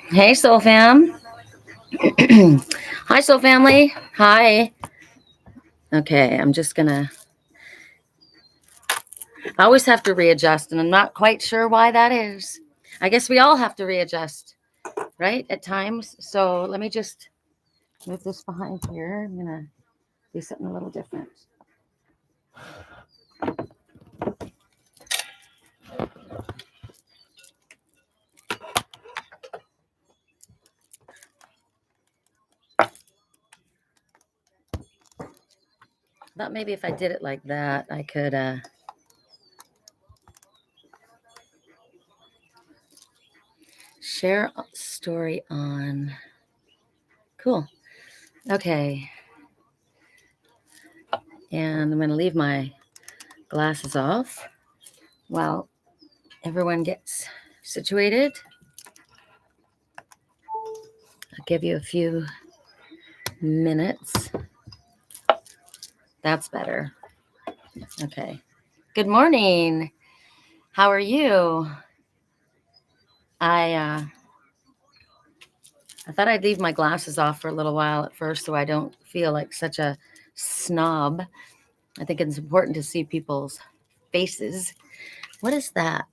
Hey, Soul Fam. Hi, Soul Family. Hi. Okay, I'm just gonna. I always have to readjust, and I'm not quite sure why that is. I guess we all have to readjust, right? At times. So let me just move this behind here. I'm gonna do something a little different. I thought maybe if I did it like that, I could share a story on. Cool. Okay. And I'm gonna leave my glasses off while everyone gets situated. I'll give you a few minutes. That's better. Okay. Good morning. How are you? I uh, I thought I'd leave my glasses off for a little while at first, so I don't feel like such a snob. I think it's important to see people's faces. What is that?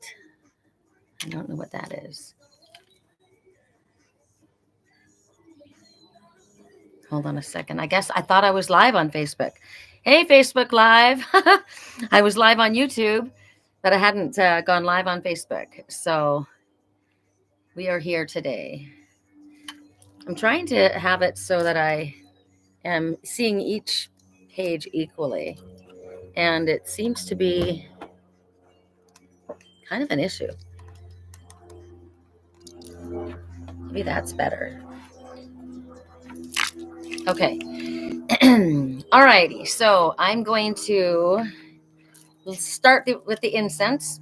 I don't know what that is. Hold on a second. I guess I thought I was live on Facebook. Hey, Facebook Live. I was live on YouTube, but I hadn't gone live on Facebook. So we are here today. I'm trying to have it so that I am seeing each page equally, and it seems to be kind of an issue. Maybe that's better. Okay. Alrighty. So I'm going to start with the incense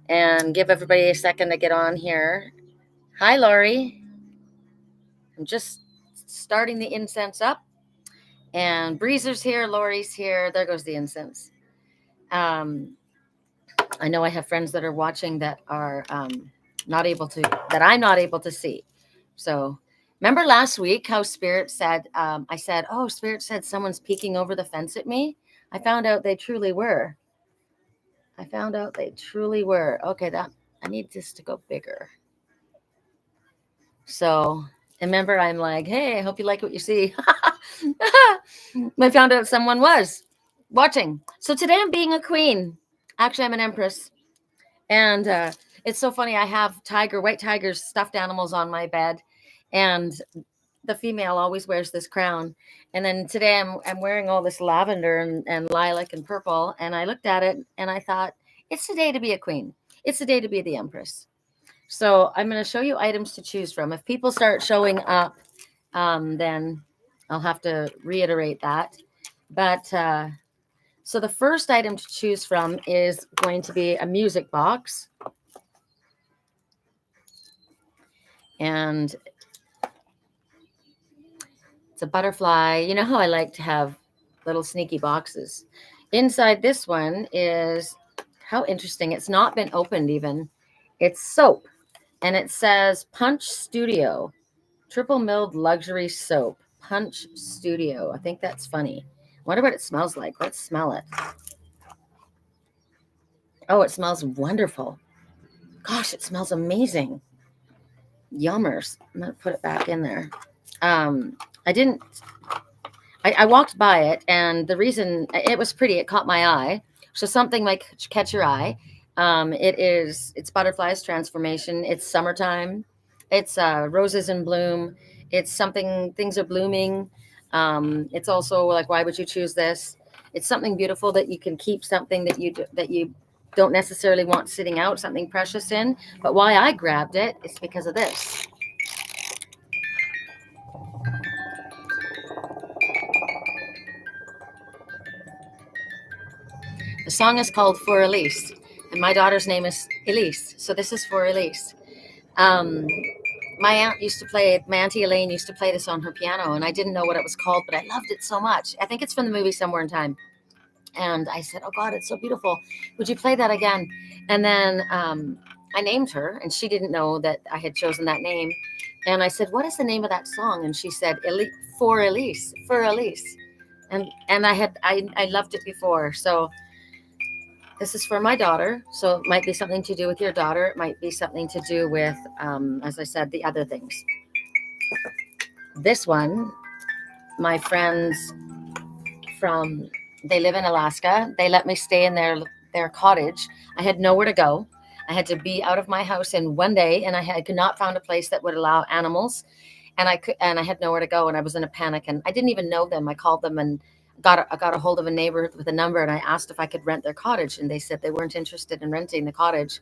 and give everybody a second to get on here. Hi, Laurie. I'm just starting the incense up. And Breezer's here, Laurie's here. There goes the incense. Um, I know I have friends that are watching that are not able to, that I'm not able to see. So remember last week how Spirit said, I said, oh, Spirit said someone's peeking over the fence at me. I found out they truly were. Okay, that I need this to go bigger. So remember, I'm like, hey, I hope you like what you see. I found out someone was watching. So today I'm being a queen. Actually, I'm an empress. And it's so funny. I have white tigers, stuffed animals on my bed. And the female always wears this crown. And then today I'm wearing all this lavender and lilac and purple. And I looked at it and I thought, it's the day to be a queen. It's the day to be the empress. So I'm going to show you items to choose from. If people start showing up, then I'll have to reiterate that. But so the first item to choose from is going to be a music box. And it's a butterfly. You know how I like to have little sneaky boxes. Inside this one is, how interesting. It's not been opened even. It's soap. And it says Punch Studio, triple milled luxury soap. Punch Studio. I think that's funny. Wonder what it smells like. Let's smell it. Oh, it smells wonderful. Gosh, it smells amazing. Yummers. I'm going to put it back in there. I didn't I walked by it, and the reason it was pretty, it caught my eye. So something might catch your eye. It's butterflies transformation. It's summertime. It's roses in bloom. It's something, things are blooming. It's also like, why would you choose this? It's something beautiful that you can keep, something that you don't necessarily want sitting out, something precious in. But why I grabbed it is because of this. The song is called For Elise, and my daughter's name is Elise, so this is for Elise. Um, my auntie Elaine used to play this on her piano, and I didn't know what it was called, but I loved it so much. I think it's from the movie Somewhere in Time. And I said, oh God, it's so beautiful. Would you play that again? And then I named her, and she didn't know that I had chosen that name. And I said, "What is the name of that song?" And she said, "For Elise, for Elise." And I loved it before. So this is for my daughter. So it might be something to do with your daughter. It might be something to do with, as I said, the other things. This one, my friends from they live in Alaska. They let me stay in their cottage. I had nowhere to go. I had to be out of my house in one day, and could not find a place that would allow animals. And I had nowhere to go, and I was in a panic, and I didn't even know them. I called them and I got a hold of a neighbor with a number, and I asked if I could rent their cottage, and they said they weren't interested in renting the cottage.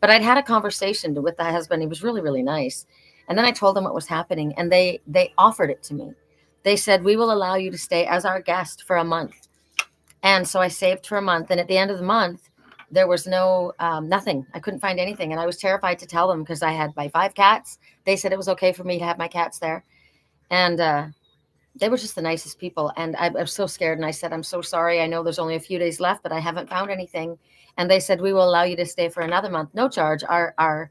But I'd had a conversation with the husband. He was really, really nice. And then I told them what was happening, and they offered it to me. They said, "We will allow you to stay as our guest for a month." And so I saved for a month. And at the end of the month, there was no nothing. I couldn't find anything. And I was terrified to tell them because I had my 5 cats. They said it was okay for me to have my cats there. And they were just the nicest people. And I was so scared. And I said, "I'm so sorry. I know there's only a few days left, but I haven't found anything." And they said, "We will allow you to stay for another month, no charge. Our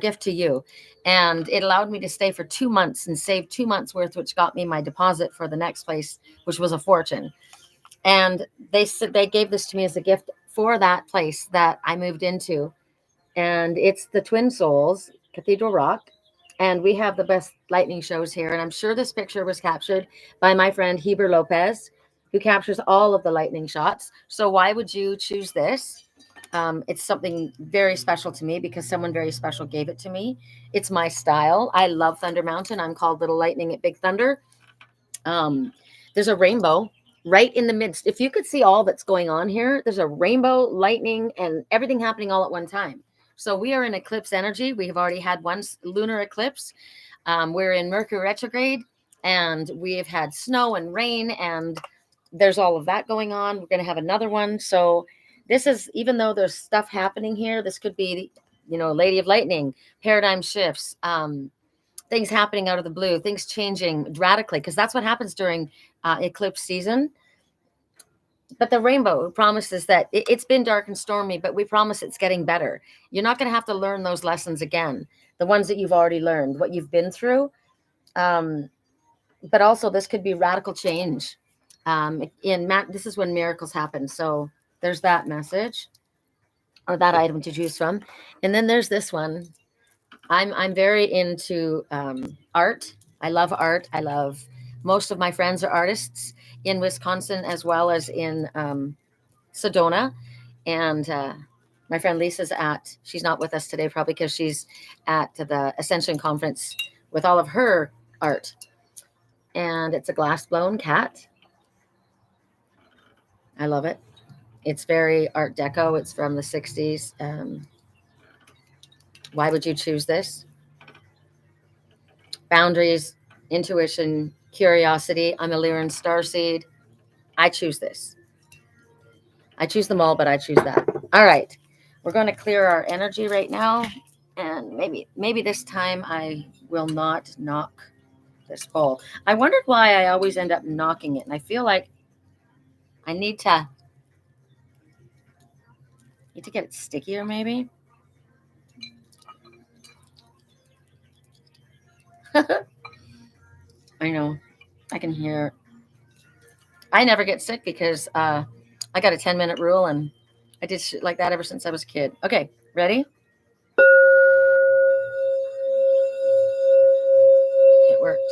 gift to you." And it allowed me to stay for 2 months and save 2 months worth, which got me my deposit for the next place, which was a fortune. And they said they gave this to me as a gift for that place that I moved into. And it's the Twin Souls Cathedral Rock. And we have the best lightning shows here. And I'm sure this picture was captured by my friend Heber Lopez, who captures all of the lightning shots. So why would you choose this? It's something very special to me because someone very special gave it to me. It's my style. I love Thunder Mountain. I'm called Little Lightning at Big Thunder. Um, there's a rainbow right in the midst. If you could see all that's going on here, there's a rainbow, lightning, and everything happening all at one time. So we are in eclipse energy. We have already had one lunar eclipse. We're in Mercury retrograde, and we have had snow and rain, and there's all of that going on. We're going to have another one. So this is, even though there's stuff happening here, this could be, Lady of Lightning, paradigm shifts, things happening out of the blue, things changing radically, because that's what happens during eclipse season. But the rainbow promises that it's been dark and stormy, but we promise it's getting better. You're not going to have to learn those lessons again, the ones that you've already learned, what you've been through. Um, but also, this could be radical change. This is when miracles happen. So there's that message or that item to choose from. And then there's this one. I'm very into art. I love art. I love most of my friends are artists in Wisconsin as well as in Sedona. And my friend Lisa's she's not with us today probably because she's at the Ascension Conference with all of her art. And it's a glass blown cat. I love it. It's very Art Deco. It's from the 60s. Why would you choose this? Boundaries, intuition, curiosity. I'm a Lyran starseed. I choose this. I choose them all, but I choose that. All right. We're going to clear our energy right now. And maybe this time I will not knock this bowl. I wondered why I always end up knocking it. And I feel like I need to get it stickier, maybe. I know. I can hear. I never get sick because I got a 10-minute rule, and I did shit like that ever since I was a kid. Okay, ready? It worked.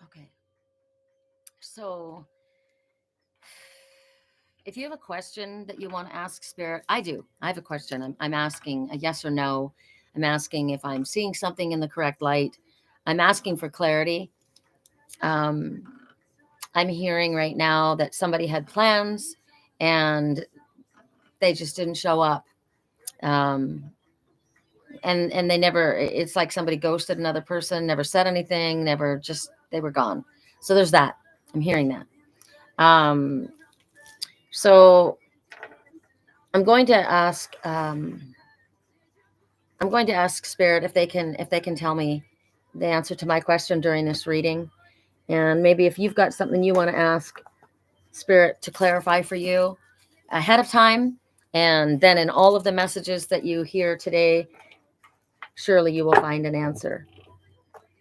Okay. So if you have a question that you want to ask Spirit, I do. I have a question. I'm asking a yes or no. I'm asking if I'm seeing something in the correct light. I'm asking for clarity. Um, I'm hearing right now that somebody had plans and they just didn't show up. Um, and they never, it's like somebody ghosted another person, never said anything, never, just they were gone. So there's that. I'm hearing that. Um, so I'm going to ask I'm going to ask Spirit if they can tell me the answer to my question during this reading. And maybe if you've got something you want to ask Spirit to clarify for you ahead of time, and then in all of the messages that you hear today, surely you will find an answer.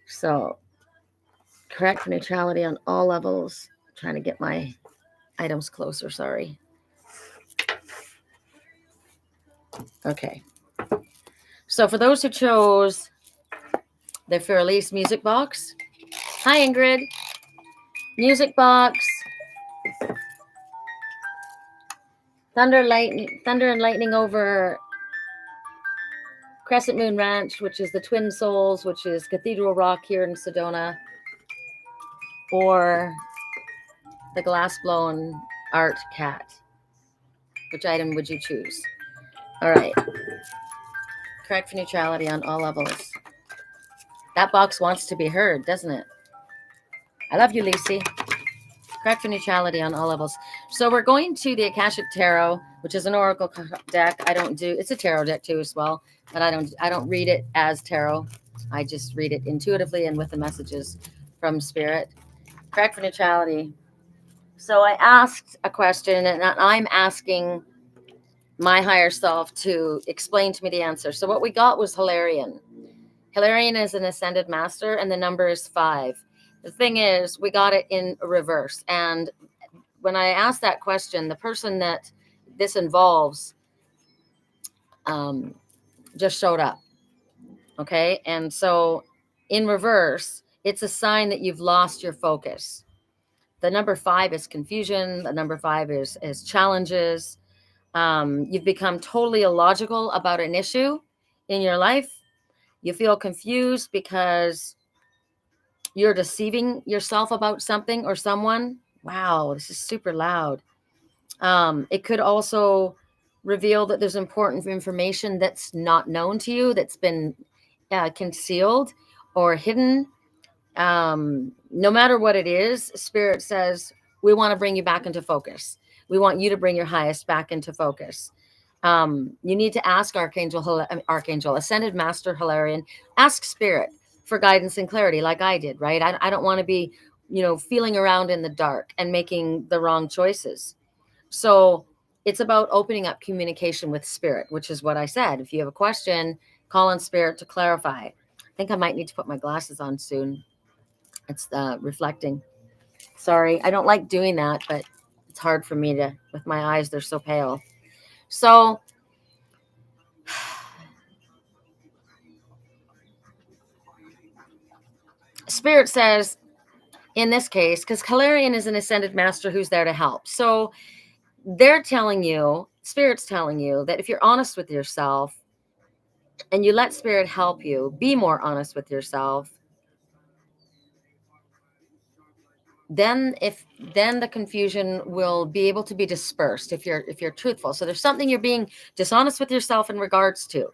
So, correct neutrality on all levels. I'm trying to get my items closer, sorry. Okay. So, for those who chose the Fairlease music box, hi Ingrid, music box, thunder and lightning over Crescent Moon Ranch, which is the Twin Souls, which is Cathedral Rock here in Sedona, or the glass blown art cat. Which item would you choose? All right. Correct for neutrality on all levels. That box wants to be heard, doesn't it? I love you, Lacey. Correct for neutrality on all levels. So we're going to the Akashic Tarot, which is an oracle deck. I don't do, it's a tarot deck too as well, but I don't read it as tarot. I just read it intuitively and with the messages from Spirit. Correct for neutrality. So I asked a question, and I'm asking my higher self to explain to me the answer. So what we got was Hilarion. Hilarion is an ascended master, and the number is 5. The thing is, we got it in reverse. And when I asked that question, the person that this involves just showed up. Okay. And so in reverse, it's a sign that you've lost your focus. The number 5 is confusion. The number 5 is challenges. You've become totally illogical about an issue in your life. You feel confused because you're deceiving yourself about something or someone. Wow, this is super loud. It could also reveal that there's important information that's not known to you, that's been concealed or hidden. No matter what it is, Spirit says, we want to bring you back into focus. We want you to bring your highest back into focus. You need to ask Archangel, Ascended Master Hilarion, ask Spirit for guidance and clarity like I did, right? I don't want to be, feeling around in the dark and making the wrong choices. So it's about opening up communication with Spirit, which is what I said. If you have a question, call on Spirit to clarify. I think I might need to put my glasses on soon. It's reflecting. Sorry, I don't like doing that, but it's hard for me to, with my eyes, they're so pale. So Spirit says, in this case, because Hilarion is an ascended master who's there to help. So they're telling you, Spirit's telling you that if you're honest with yourself and you let Spirit help you be more honest with yourself, then the confusion will be able to be dispersed if you're truthful. So there's something you're being dishonest with yourself in regards to.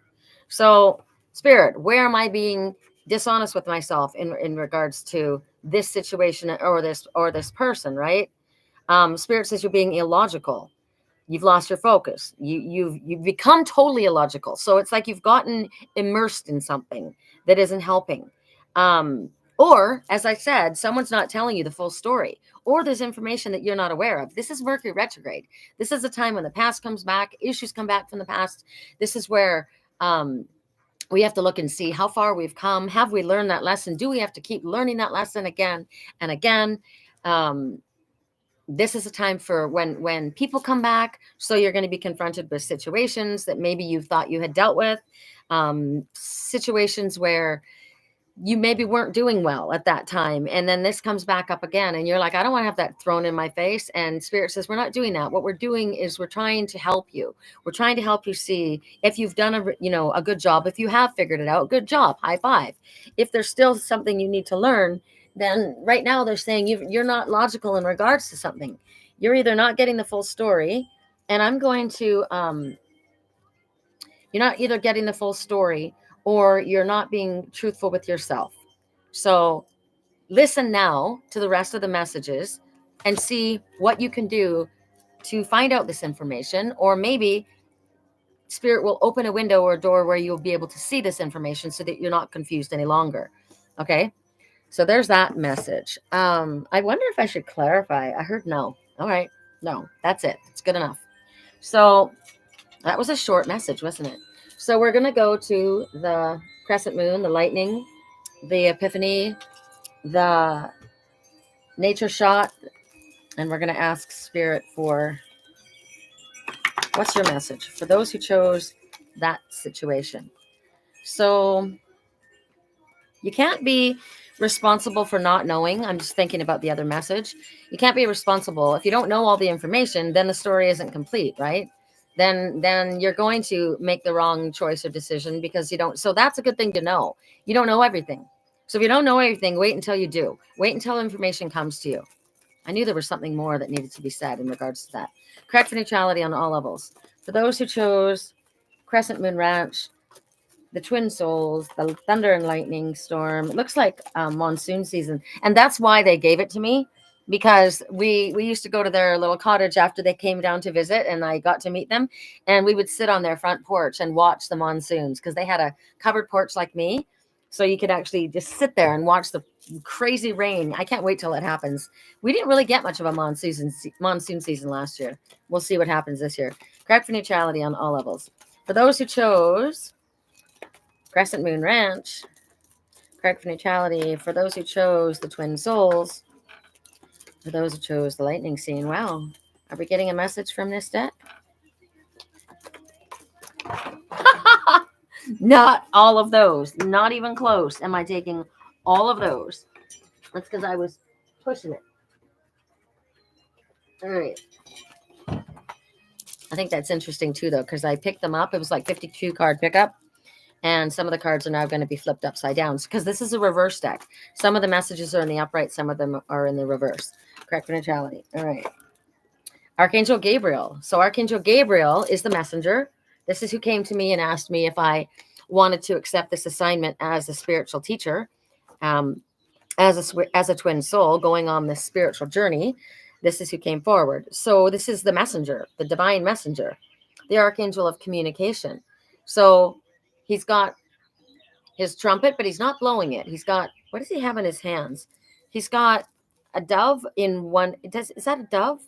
So Spirit, where am I being dishonest with myself in regards to this situation or this person, right? Spirit says you're being illogical. You've lost your focus. You've become totally illogical. So it's like you've gotten immersed in something that isn't helping. Or, as I said, someone's not telling you the full story, or there's information that you're not aware of. This is Mercury retrograde. This is a time when the past comes back, issues come back from the past. This is where we have to look and see how far we've come. Have we learned that lesson? Do we have to keep learning that lesson again and again? This is a time for when people come back. So you're going to be confronted with situations that maybe you thought you had dealt with, situations where you maybe weren't doing well at that time, and then this comes back up again, and you're like, I don't want to have that thrown in my face. And Spirit says, we're not doing that. What we're doing is we're trying to help you. We're trying to help you see if you've done a good job. If you have figured it out, good job, high five. If there's still something you need to learn, then right now they're saying you're not logical in regards to something. You're either not getting the full story, and I'm going to you're not either getting the full story, or you're not being truthful with yourself. So listen now to the rest of the messages and see what you can do to find out this information. Or maybe Spirit will open a window or a door where you'll be able to see this information so that you're not confused any longer. Okay. So there's that message. I wonder if I should clarify. I heard no. All right. No, that's it. It's good enough. So that was a short message, wasn't it? So we're going to go to the crescent moon, the lightning, the epiphany, the nature shot, and we're going to ask Spirit for what's your message for those who chose that situation. So you can't be responsible for not knowing. I'm just thinking about the other message. You can't be responsible if you don't know all the information. Then the story isn't complete, right? Then you're going to make the wrong choice or decision because you don't. So that's a good thing to know. You don't know everything. So if you don't know everything, wait until you do. Wait until information comes to you. I knew there was something more that needed to be said in regards to that. Correct for neutrality on all levels. For those who chose Crescent Moon Ranch, the Twin Souls, the Thunder and Lightning Storm, it looks like monsoon season. And that's why they gave it to me, because we used to go to their little cottage after they came down to visit, and I got to meet them. And we would sit on their front porch and watch the monsoons because they had a covered porch like me. So you could actually just sit there and watch the crazy rain. I can't wait till it happens. We didn't really get much of a monsoon season last year. We'll see what happens this year. Correct for neutrality on all levels. For those who chose Crescent Moon Ranch, correct for neutrality. For those who chose the Twin Souls, for those who chose the Lightning Scene. Wow. Are we getting a message from this deck? Not all of those. Not even close. Am I taking all of those? That's because I was pushing it. All right. I think that's interesting too, though, because I picked them up. It was like 52 card pickup. And some of the cards are now going to be flipped upside down because this is a reverse deck. Some of the messages are in the upright. Some of them are in the reverse. Correct for neutrality. All right. Archangel Gabriel. So Archangel Gabriel is the messenger. This is who came to me and asked me if I wanted to accept this assignment as a spiritual teacher, as a twin soul going on this spiritual journey. This is who came forward. So this is the messenger, the divine messenger, the archangel of communication. So he's got his trumpet, but he's not blowing it. He's got, what does he have in his hands? He's got a dove in one. Is that a dove?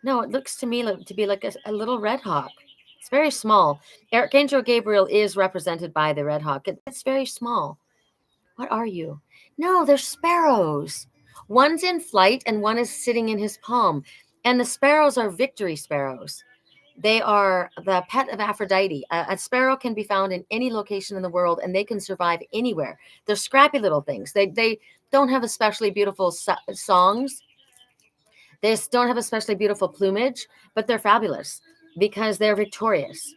No, it looks to me to be like a little red hawk. It's very small. Archangel Gabriel is represented by the red hawk. It's very small. What are you? No, they're sparrows. One's in flight and one is sitting in his palm. And the sparrows are victory sparrows. They are the pet of Aphrodite. A sparrow can be found in any location in the world, and they can survive anywhere. They're scrappy little things. They don't have especially beautiful songs. They don't have especially beautiful plumage, but they're fabulous because they're victorious.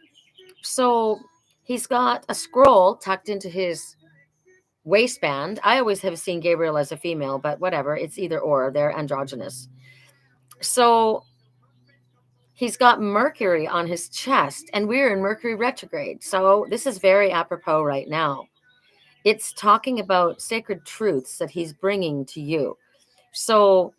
So he's got a scroll tucked into his waistband. I always have seen Gabriel as a female, but whatever. It's either or. They're androgynous. So he's got Mercury on his chest, and we're in Mercury retrograde. So this is very apropos right now. It's talking about sacred truths that he's bringing to you. So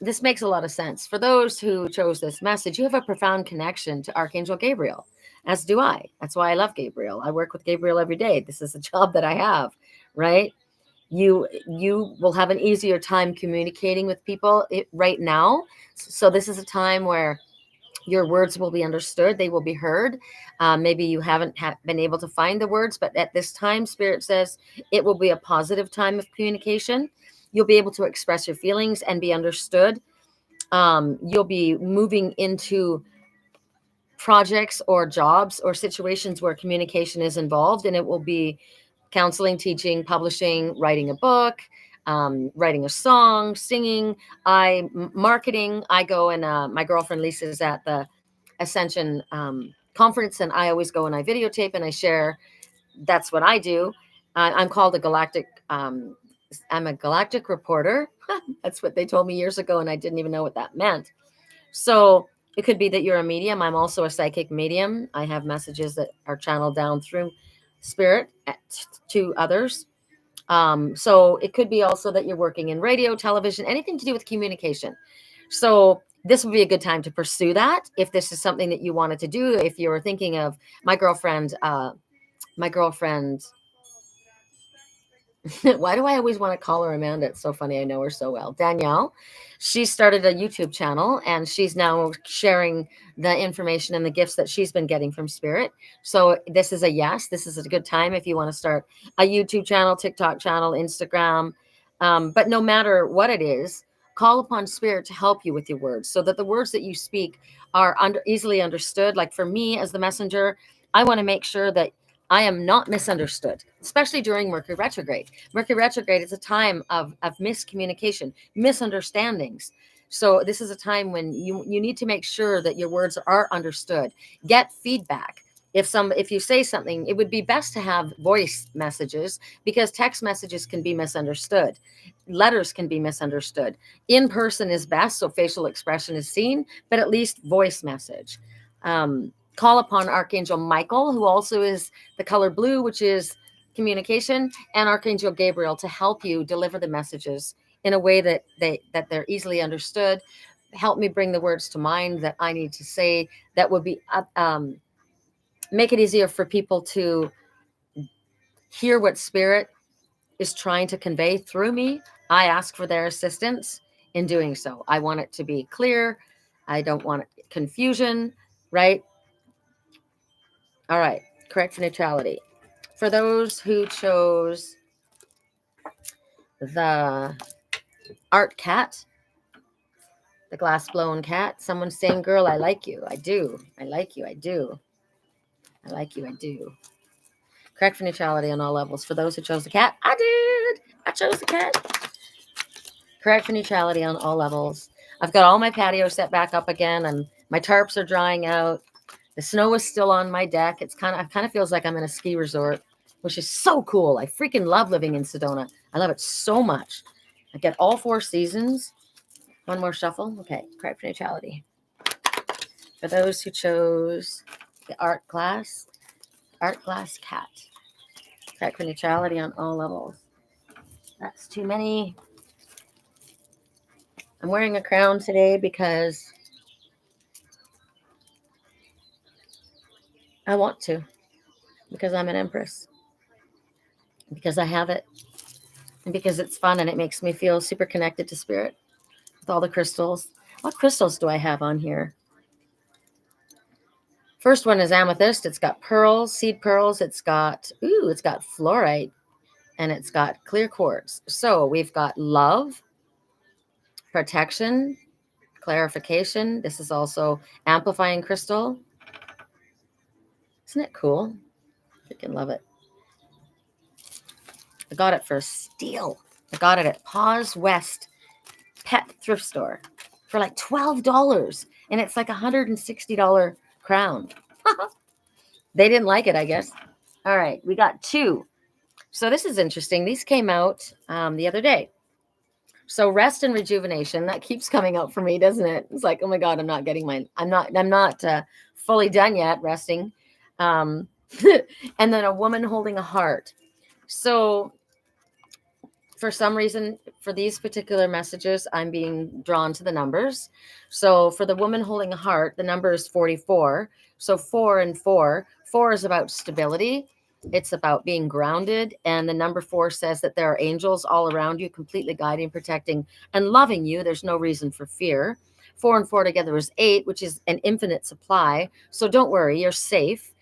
this makes a lot of sense. For those who chose this message, you have a profound connection to Archangel Gabriel, as do I. That's why I love Gabriel. I work with Gabriel every day. This is a job that I have, right? You will have an easier time communicating with people right now. So this is a time where your words will be understood. They will be heard. Maybe you haven't been able to find the words, but at this time, Spirit says it will be a positive time of communication. You'll be able to express your feelings and be understood. You'll be moving into projects or jobs or situations where communication is involved, and it will be counseling, teaching, publishing, writing a book, writing a song, singing, marketing. I go and my girlfriend Lisa's at the Ascension conference, and I always go and I videotape and I share. That's what I do. I'm called a galactic. I'm a galactic reporter. That's what they told me years ago, and I didn't even know what that meant. So it could be that you're a medium. I'm also a psychic medium. I have messages that are channeled down through spirit to others. So it could be also that you're working in radio, television, anything to do with communication. So this would be a good time to pursue that if this is something that you wanted to do. If you're thinking of my girlfriend, why do I always want to call her Amanda? It's so funny. I know her so well. Danielle, she started a YouTube channel and she's now sharing the information and the gifts that she's been getting from Spirit. So this is a yes. This is a good time if you want to start a YouTube channel, TikTok channel, Instagram. But no matter what it is, call upon Spirit to help you with your words so that the words that you speak are easily understood. Like for me as the messenger, I want to make sure that I am not misunderstood, especially during Mercury retrograde. Mercury retrograde is a time of miscommunication, misunderstandings. So this is a time when you need to make sure that your words are understood. Get feedback. If you say something, it would be best to have voice messages because text messages can be misunderstood. Letters can be misunderstood. In person is best, so facial expression is seen, but at least voice message. Call upon Archangel Michael, who also is the color blue, which is communication, and Archangel Gabriel to help you deliver the messages in a way that they're easily understood. Help me bring the words to mind that I need to say that would be make it easier for people to hear what Spirit is trying to convey through me. I ask for their assistance in doing so. I want it to be clear. I don't want confusion, right? All right, correct for neutrality. For those who chose the art cat, the glass blown cat, someone's saying, girl, I like you. I do. I like you. I do. I like you. I do. Correct for neutrality on all levels. For those who chose the cat, I did. I chose the cat. Correct for neutrality on all levels. I've got all my patio set back up again, and my tarps are drying out. The snow is still on my deck. It kind of feels like I'm in a ski resort, which is so cool. I freaking love living in Sedona. I love it so much. I get all 4 seasons. One more shuffle. Okay, correct for neutrality. For those who chose the art glass cat. Correct for neutrality on all levels. That's too many. I'm wearing a crown today because I want to. Because I'm an empress. Because I have it. And because it's fun and it makes me feel super connected to Spirit with all the crystals. What crystals do I have on here? First one is amethyst. It's got pearls, seed pearls. It's got fluorite, and it's got clear quartz. So we've got love, protection, clarification. This is also amplifying crystal. Isn't it cool? Freaking love it. I got it for a steal. I got it at Paws West Pet Thrift Store for like $12. And it's like $160 crown. They didn't like it, I guess. All right, we got 2. So this is interesting. These came out the other day. So rest and rejuvenation, that keeps coming out for me, doesn't it? It's like, oh my God, I'm not fully done yet resting. And then a woman holding a heart. So for some reason, for these particular messages, I'm being drawn to the numbers. So for the woman holding a heart, the number is 44. So 4 and 4. 4 is about stability. It's about being grounded. And the number 4 says that there are angels all around you, completely guiding, protecting, and loving you. There's no reason for fear. 4 and 4 together is 8, which is an infinite supply. So don't worry, you're safe.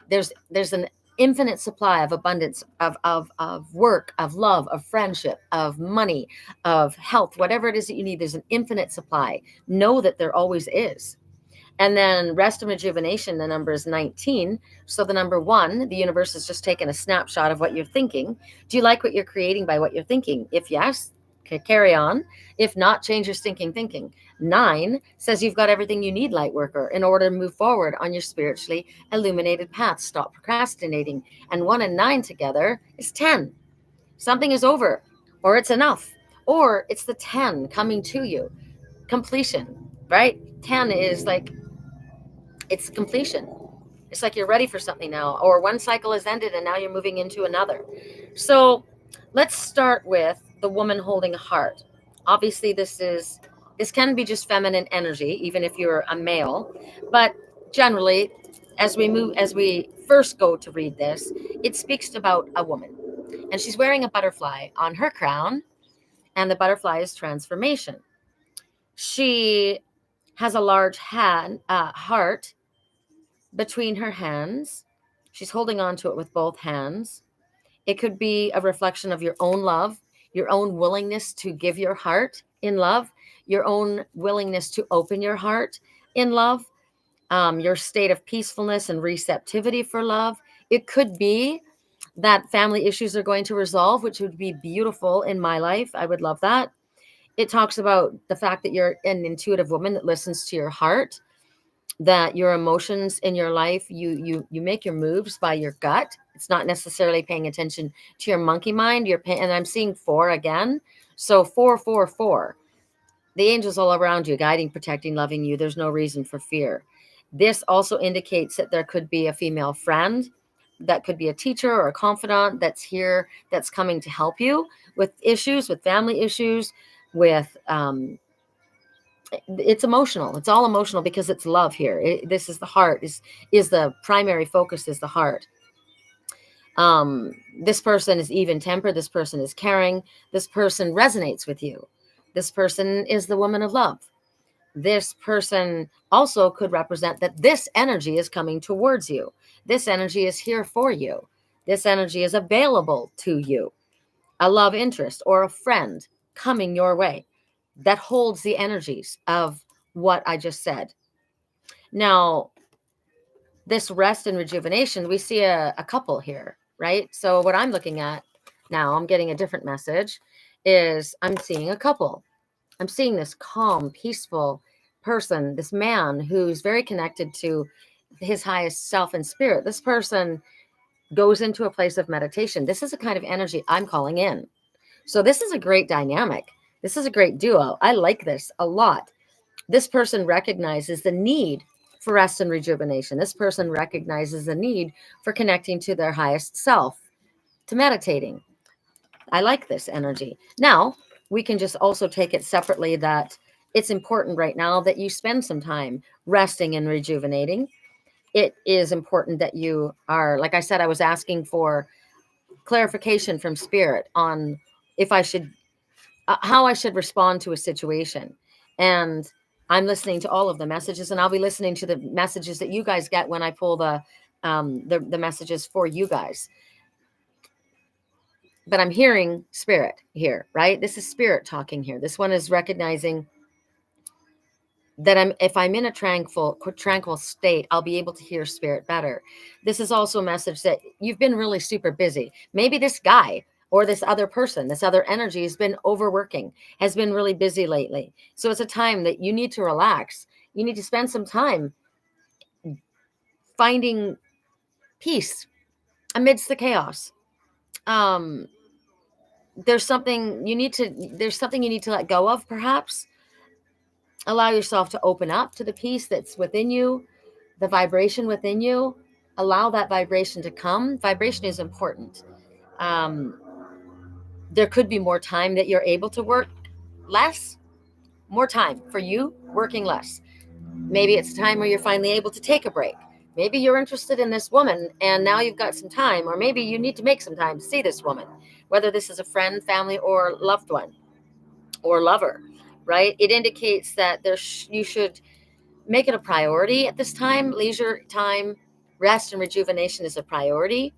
There's an infinite supply of abundance of work, of love, of friendship, of money, of health, whatever it is that you need. There's an infinite supply. Know that there always is. And then rest and rejuvenation, the number is 19. So the number one, the universe has just taken a snapshot of what you're thinking. Do you like what you're creating by what you're thinking? If yes, carry on. If not, change your stinking thinking. 9 says you've got everything you need, light worker, in order to move forward on your spiritually illuminated path. Stop procrastinating. And 1 and 9 together is 10. Something is over, or it's enough, or it's the 10 coming to you. Completion, right? 10 is like, it's completion. It's like you're ready for something now, or one cycle has ended and now you're moving into another. So let's start with the woman holding a heart. Obviously, this can be just feminine energy, even if you're a male. But generally, as we first go to read this, it speaks about a woman. And she's wearing a butterfly on her crown, and the butterfly is transformation. She has a large heart between her hands. She's holding on to it with both hands. It could be a reflection of your own love, your own willingness to give your heart in love, your own willingness to open your heart in love, your state of peacefulness and receptivity for love. It could be that family issues are going to resolve, which would be beautiful in my life. I would love that. It talks about the fact that you're an intuitive woman that listens to your heart, that your emotions in your life, you make your moves by your gut. It's not necessarily paying attention to your monkey mind. And I'm seeing 4 again. So 444. The angels all around you, guiding, protecting, loving you. There's no reason for fear. This also indicates that there could be a female friend, that could be a teacher or a confidant that's here, that's coming to help you with issues, with family issues, with it's emotional. It's all emotional because it's love here. This is the heart, is the primary focus, is the heart. This person is even tempered. This person is caring. This person resonates with you. This person is the woman of love. This person also could represent that this energy is coming towards you. This energy is here for you. This energy is available to you. A love interest or a friend coming your way that holds the energies of what I just said. Now, this rest and rejuvenation, we see a couple here, right? So what I'm looking at now, I'm getting a different message, is I'm seeing a couple. I'm seeing this calm, peaceful person, this man who's very connected to his highest self and spirit. This person goes into a place of meditation. This is a kind of energy I'm calling in. So this is a great dynamic. This is a great duo. I like this a lot. This person recognizes the need for rest and rejuvenation. This person recognizes the need for connecting to their highest self, to meditating. I like this energy. Now, we can just also take it separately, that it's important right now that you spend some time resting and rejuvenating. It is important that you are, like I said, I was asking for clarification from spirit on if I should how I should respond to a situation. And I'm listening to all of the messages, and I'll be listening to the messages that you guys get when I pull the messages for you guys. But I'm hearing spirit here, right? This is spirit talking here. This one is recognizing that if I'm in a tranquil state, I'll be able to hear spirit better. This is also a message that you've been really super busy. Maybe this guy or this other person, this other energy has been overworking, has been really busy lately. So it's a time that you need to relax. You need to spend some time finding peace amidst the chaos. Um, there's something you need to let go of, perhaps. Allow yourself to open up to the peace that's within you, the vibration within you. Allow that vibration to come. Vibration is important. Um, there could be more time that you're able to work less, more time for you working less. Maybe it's a time where you're finally able to take a break. Maybe you're interested in this woman and now you've got some time, or maybe you need to make some time to see this woman, whether this is a friend, family, or loved one or lover, right? It indicates that you should make it a priority at this time. Leisure time, rest and rejuvenation is a priority.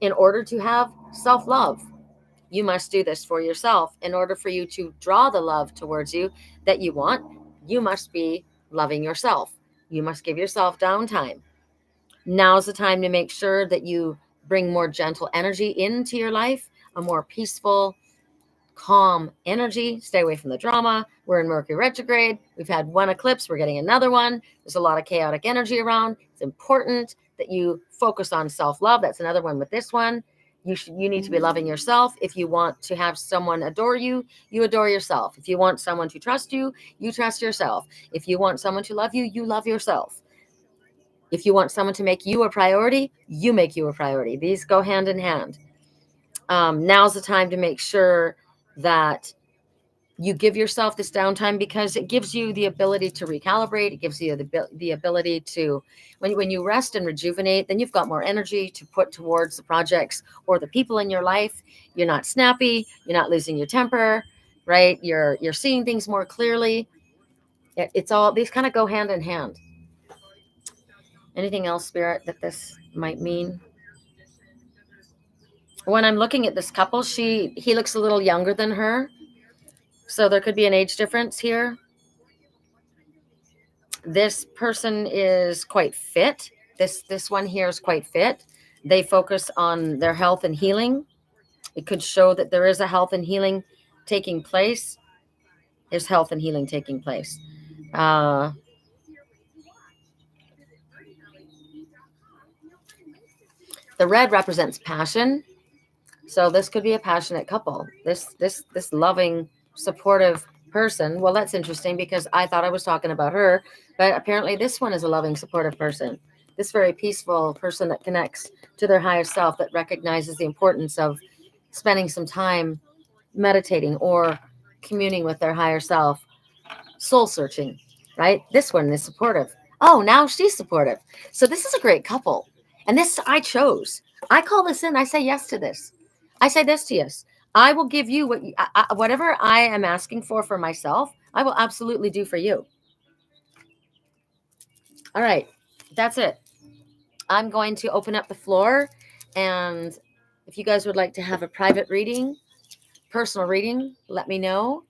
In order to have self-love, you must do this for yourself. In order for you to draw the love towards you that you want, you must be loving yourself. You must give yourself downtime. Now's the time to make sure that you bring more gentle energy into your life, a more peaceful, calm energy. Stay away from the drama. We're in Mercury retrograde. We've had one eclipse. We're getting another one. There's a lot of chaotic energy around. It's important that you focus on self-love. That's another one with this one. You need to be loving yourself. If you want to have someone adore you, you adore yourself. If you want someone to trust you trust yourself. If you want someone to love you love yourself. If you want someone to make you a priority, you make you a priority. These go hand in hand. Now's the time to make sure that you give yourself this downtime, because it gives you the ability to recalibrate. It gives you the ability to, when you rest and rejuvenate, then you've got more energy to put towards the projects or the people in your life. You're not snappy. You're not losing your temper, right? You're seeing things more clearly. It's all, these kind of go hand in hand. Anything else, Spirit, that this might mean? When I'm looking at this couple, he looks a little younger than her. So there could be an age difference here. This person is quite fit. This one here is quite fit. They focus on their health and healing. It could show that there is a health and healing taking place. There's health and healing taking place. The red represents passion. So this could be a passionate couple. This loving, supportive person. Well, that's interesting because I thought I was talking about her, but apparently this one is a loving, supportive person. This very peaceful person that connects to their higher self, that recognizes the importance of spending some time meditating or communing with their higher self, soul searching, right? This one is supportive. Oh, now she's supportive. So this is a great couple. And this I chose. I call this in. I say yes to this. I say this to yes. I will give you whatever I am asking for myself, I will absolutely do for you. All right. That's it. I'm going to open up the floor. And if you guys would like to have a private reading, personal reading, let me know.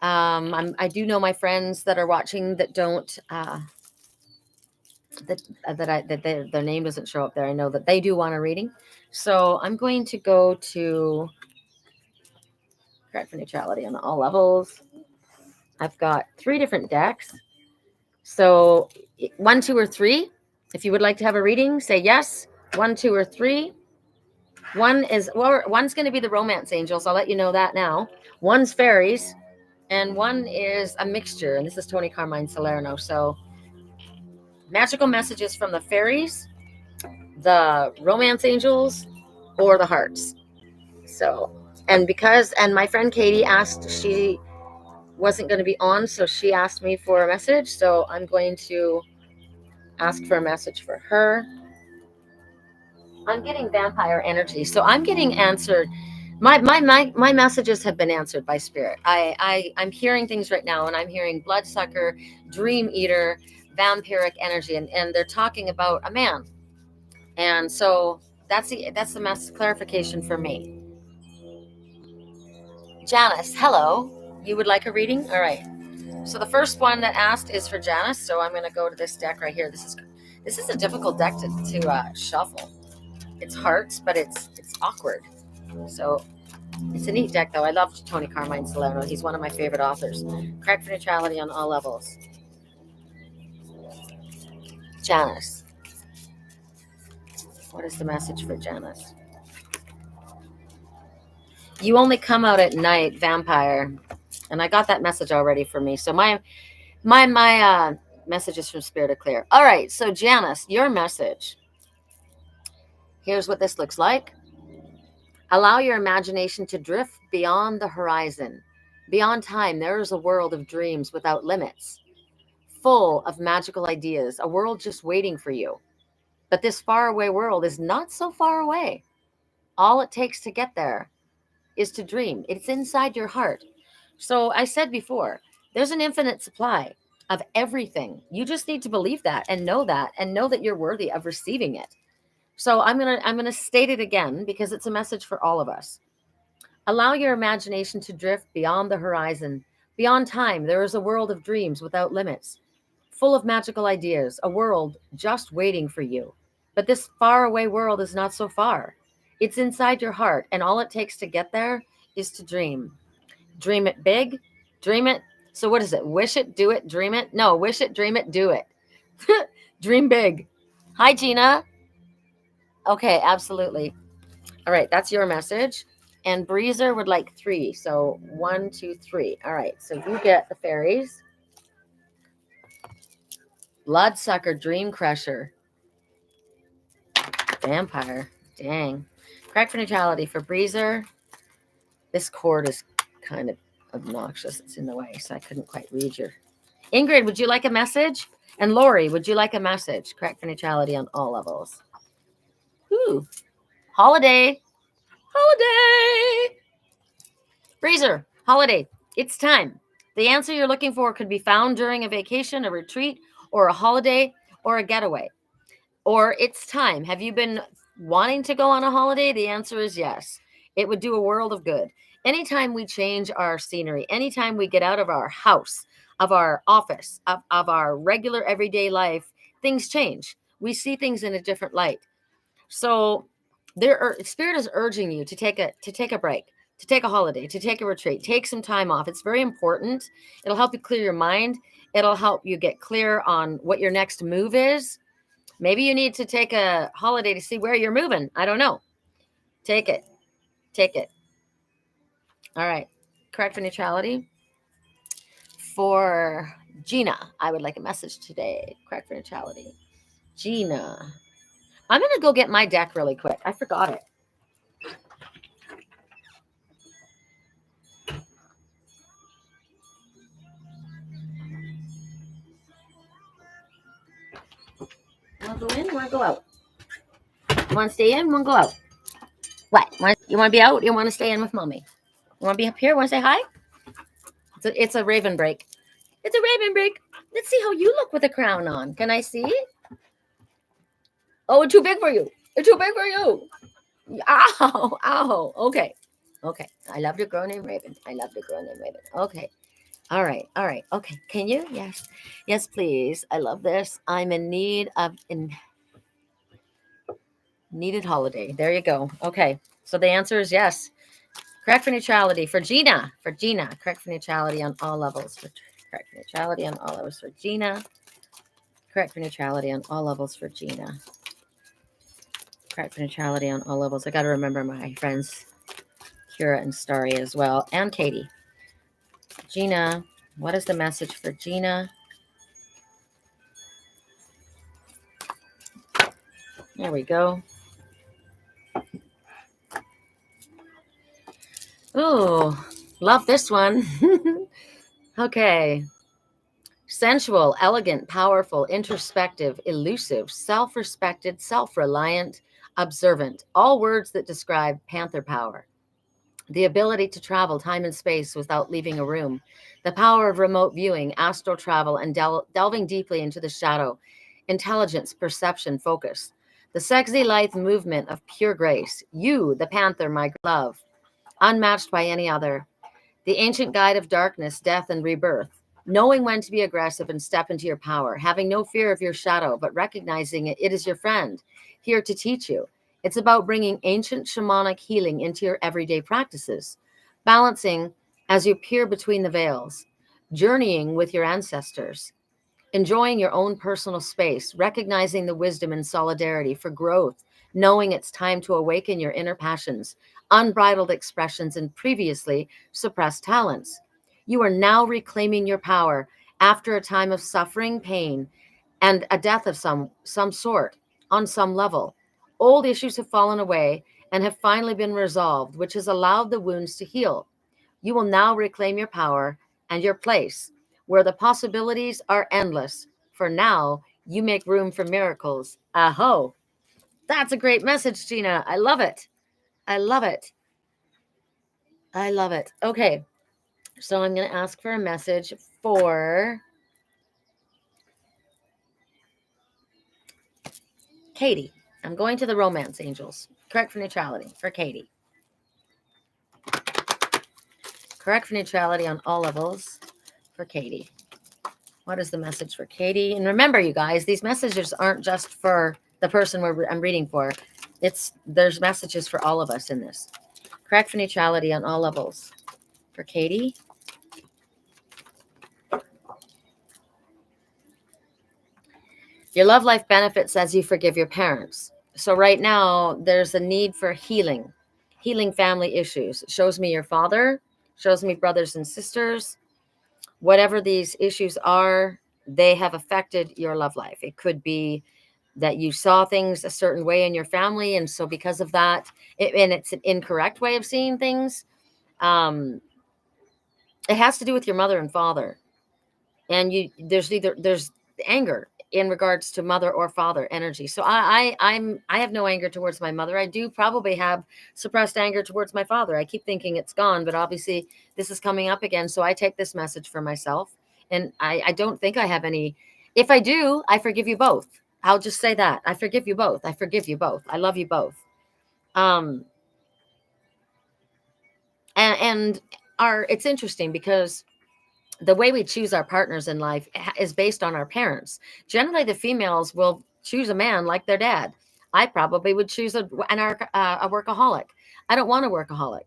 I do know my friends that are watching that don't their name doesn't show up there. I know that they do want a reading, so I'm going to go to correct for neutrality on all levels. I've got 3 different decks, so 1, 2, or 3. If you would like to have a reading, say yes. 1, 2, or 3. One's going to be the romance angels. I'll let you know that now. One's fairies. And one is a mixture, and this is Tony Carmine Salerno. So, magical messages from the fairies, the romance angels, or the hearts. So, and my friend Katie asked, she wasn't going to be on, so she asked me for a message. So, I'm going to ask for a message for her. I'm getting vampire energy, so I'm getting answered. My messages have been answered by spirit. I'm hearing things right now, and I'm hearing bloodsucker, dream eater, vampiric energy, and they're talking about a man. And so that's the mass clarification for me. Janice, hello. You would like a reading? All right. So the first one that asked is for Janice. So I'm going to go to this deck right here. This is a difficult deck to shuffle. It's hearts, but it's awkward. So it's a neat deck, though. I love Tony Carmine Salerno. He's one of my favorite authors. Correct for neutrality on all levels. Janice. What is the message for Janice? You only come out at night, vampire. And I got that message already for me. So my message is from Spirit of Clear. All right. So Janice, your message. Here's what this looks like. Allow your imagination to drift beyond the horizon. Beyond time, there is a world of dreams without limits, full of magical ideas, a world just waiting for you. But this faraway world is not so far away. All it takes to get there is to dream. It's inside your heart. So I said before, there's an infinite supply of everything. You just need to believe that and know that you're worthy of receiving it. So I'm going to state it again because it's a message for all of us. Allow your imagination to drift beyond the horizon. Beyond time, there is a world of dreams without limits, full of magical ideas, a world just waiting for you. But this faraway world is not so far. It's inside your heart, and all it takes to get there is to dream. Dream it big, dream it. So, what is it? Wish it, do it, dream it? No, wish it, dream it, do it. Dream big. Hi, Gina. Okay, absolutely. All right, that's your message. And Breezer would like 3. So 1, 2, 3. All right, so you get the fairies. Bloodsucker, Dream Crusher, Vampire. Dang. Crack for neutrality for Breezer. This cord is kind of obnoxious. It's in the way, so I couldn't quite read your. Ingrid, would you like a message? And Lori, would you like a message? Crack for neutrality on all levels. Ooh. Holiday. Holiday. Breezer, holiday. It's time. The answer you're looking for could be found during a vacation, a retreat, or a holiday, or a getaway. Or it's time. Have you been wanting to go on a holiday? The answer is yes. It would do a world of good. Anytime we change our scenery, anytime we get out of our house, of our office, of our regular everyday life, things change. We see things in a different light. So Spirit is urging you to take a break, to take a holiday, to take a retreat, take some time off. It's very important. It'll help you clear your mind. It'll help you get clear on what your next move is. Maybe you need to take a holiday to see where you're moving. I don't know. Take it. Take it. All right. Correct for neutrality. For Gina, I would like a message today. Correct for neutrality. Gina. I'm going to go get my deck really quick. I forgot it. Want to go in? Want to go out? You want to stay in? Want to go out? What? You want to be out? You want to stay in with mommy? You want to be up here? Want to say hi? It's a raven break. It's a raven break. Let's see how you look with a crown on. Can I see? Oh, it's too big for you. It's too big for you. Ow, ow. Okay. Okay. I love the girl named Raven. I love the girl named Raven. Okay. All right. All right. Okay. Can you? Yes. Yes, please. I love this. I'm in need of needed holiday. There you go. Okay. So the answer is yes. Correct for neutrality for Gina. For Gina. Correct for neutrality on all levels. Correct for neutrality on all levels for Gina. Correct for neutrality on all levels for Gina. Correct for neutrality on all levels. I got to remember my friends Kira and Starry as well. And Katie. Gina. What is the message for Gina? There we go. Oh, love this one. Okay. Sensual, elegant, powerful, introspective, elusive, self-respected, self-reliant, observant. All words that describe panther power. The ability to travel time and space without leaving a room. The power of remote viewing, astral travel, and delving deeply into the shadow. Intelligence, perception, focus. The sexy, lithe movement of pure grace. You, the panther, my love. Unmatched by any other. The ancient guide of darkness, death, and rebirth. Knowing when to be aggressive and step into your power. Having no fear of your shadow, but recognizing it is your friend, here to teach you. It's about bringing ancient shamanic healing into your everyday practices. Balancing as you peer between the veils. Journeying with your ancestors. Enjoying your own personal space. Recognizing the wisdom and solidarity for growth. Knowing it's time to awaken your inner passions, unbridled expressions, and previously suppressed talents. You are now reclaiming your power after a time of suffering, pain, and a death of some sort on some level. Old issues have fallen away and have finally been resolved, which has allowed the wounds to heal. You will now reclaim your power and your place where the possibilities are endless. For now, you make room for miracles. Aho. That's a great message, Gina. I love it. I love it. I love it. Okay. So I'm going to ask for a message for Katie. I'm going to the romance angels. Correct for neutrality for Katie. Correct for neutrality on all levels for Katie. What is the message for Katie? And remember, you guys, these messages aren't just for the person I'm reading for. There's messages for all of us in this. Correct for neutrality on all levels. For Katie. Your love life benefits as you forgive your parents. So right now, there's a need for healing family issues. It shows me your father, shows me brothers and sisters. Whatever these issues are, they have affected your love life. It could be that you saw things a certain way in your family, and so because of that, and it's an incorrect way of seeing things. Um, it has to do with your mother and father, and there's anger in regards to mother or father energy. So I have no anger towards my mother. I do probably have suppressed anger towards my father. I keep thinking it's gone, but obviously this is coming up again. So I take this message for myself, and I don't think I have any. If I do, I forgive you both. I'll just say that I forgive you both. I forgive you both. I love you both. Um, and our it's interesting because the way we choose our partners in life is based on our parents. Generally, the females will choose a man like their dad. I probably would choose a workaholic. I don't want a workaholic.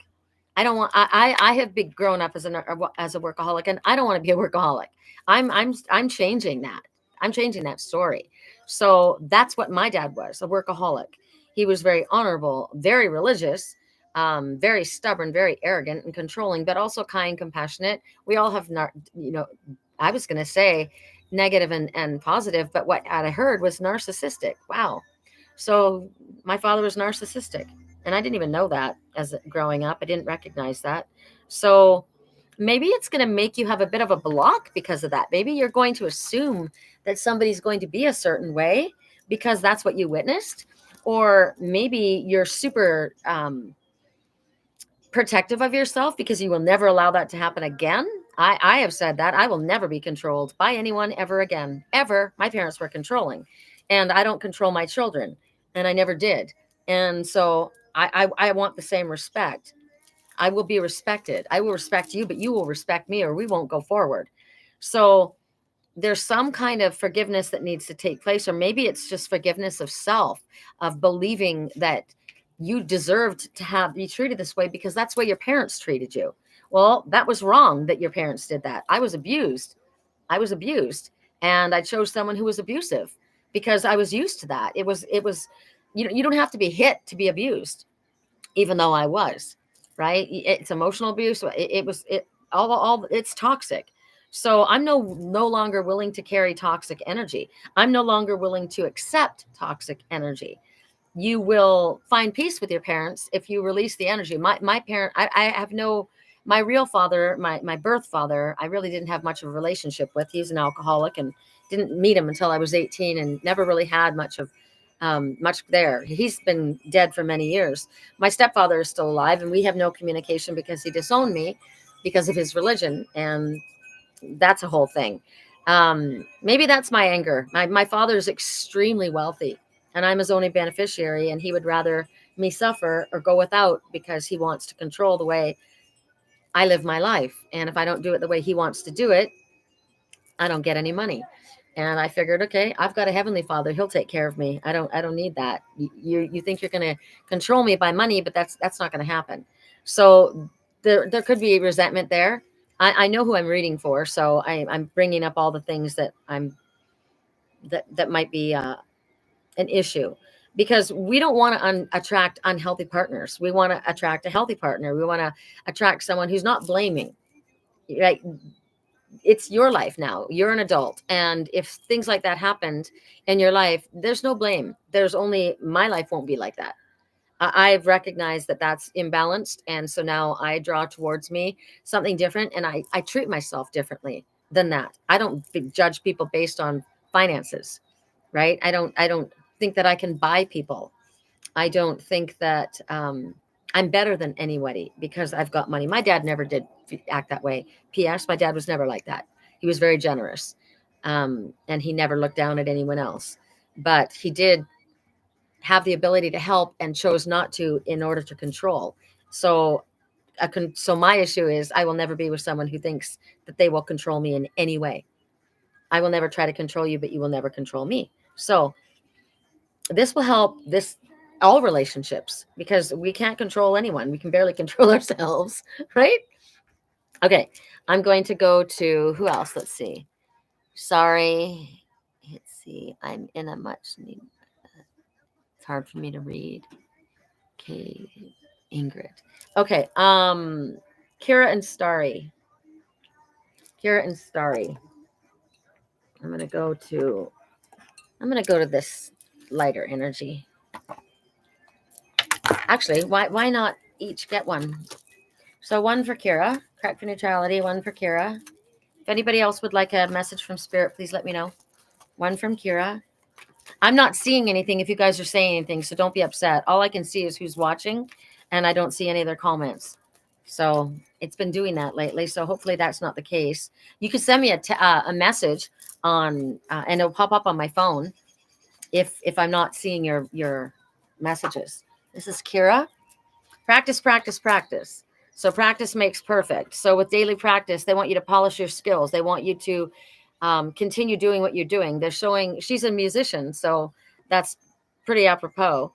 I don't want. I have been grown up as a workaholic, and I don't want to be a workaholic. I'm changing that. I'm changing that story. So that's what my dad was, a workaholic. He was very honorable, very religious, very stubborn, very arrogant and controlling, but also kind, compassionate. We all have, I was going to say negative and positive, but what I heard was narcissistic. Wow. So my father was narcissistic, and I didn't even know that as growing up. I didn't recognize that. So maybe it's going to make you have a bit of a block because of that. Maybe you're going to assume that somebody's going to be a certain way because that's what you witnessed, or maybe you're super protective of yourself because you will never allow that to happen again. I have said that I will never be controlled by anyone ever again. Ever. My parents were controlling, and I don't control my children, and I never did. And so I want the same respect. I will be respected. I will respect you, but you will respect me, or we won't go forward. So there's some kind of forgiveness that needs to take place, or maybe it's just forgiveness of self, of believing that you deserved to be treated this way because that's the way your parents treated you. Well, that was wrong that your parents did that. I was abused. I was abused, and I chose someone who was abusive because I was used to that. It was you don't have to be hit to be abused, even though I was, right? It's emotional abuse. It was it all it's toxic. So I'm no longer willing to carry toxic energy. I'm no longer willing to accept toxic energy. You will find peace with your parents if you release the energy. My parent, I have no, my real father, my birth father, I really didn't have much of a relationship with. He's an alcoholic, and didn't meet him until I was 18, and never really had much there. He's been dead for many years. My stepfather is still alive, and we have no communication because he disowned me because of his religion, and that's a whole thing. Maybe that's my anger. My father is extremely wealthy, and I'm his only beneficiary, and he would rather me suffer or go without because he wants to control the way I live my life. And if I don't do it the way he wants to do it, I don't get any money. And I figured, okay, I've got a heavenly father. He'll take care of me. I don't need that. You think you're going to control me by money, but that's not going to happen. So there could be resentment there. I know who I'm reading for. So I'm bringing up all the things that might be an issue, because we don't want to attract unhealthy partners. We want to attract a healthy partner. We want to attract someone who's not blaming, right? It's your life now. You're an adult. And if things like that happened in your life, there's no blame. There's only my life won't be like that. I've recognized that that's imbalanced. And so now I draw towards me something different, and I treat myself differently than that. I don't judge people based on finances, right? I don't think that I can buy people. I don't think that I'm better than anybody because I've got money. My dad never did act that way. P.S. My dad was never like that. He was very generous, and he never looked down at anyone else. But he did have the ability to help and chose not to in order to control. So, so my issue is I will never be with someone who thinks that they will control me in any way. I will never try to control you, but you will never control me. So this will help this all relationships because we can't control anyone. We can barely control ourselves, right? Okay, I'm going to go to who else? Let's see. Sorry. Let's see. I'm in a much need. It's hard for me to read. Okay, Ingrid. Okay, Kira and Starry. Kira and Starry. I'm gonna go to. I'm gonna go to this lighter energy. Actually, why not each get one? So one for Kira, correct for neutrality. One for Kira. If anybody else would like a message from Spirit, please let me know. One from Kira. I'm not seeing anything if you guys are saying anything, so don't be upset. All I can see is who's watching, and I don't see any of their comments. So it's been doing that lately. So hopefully that's not the case. You can send me a message on, and it'll pop up on my phone if I'm not seeing your messages. This is Kira. Practice, practice, practice. So practice makes perfect. So with daily practice, they want you to polish your skills. They want you to continue doing what you're doing. They're showing she's a musician, so that's pretty apropos.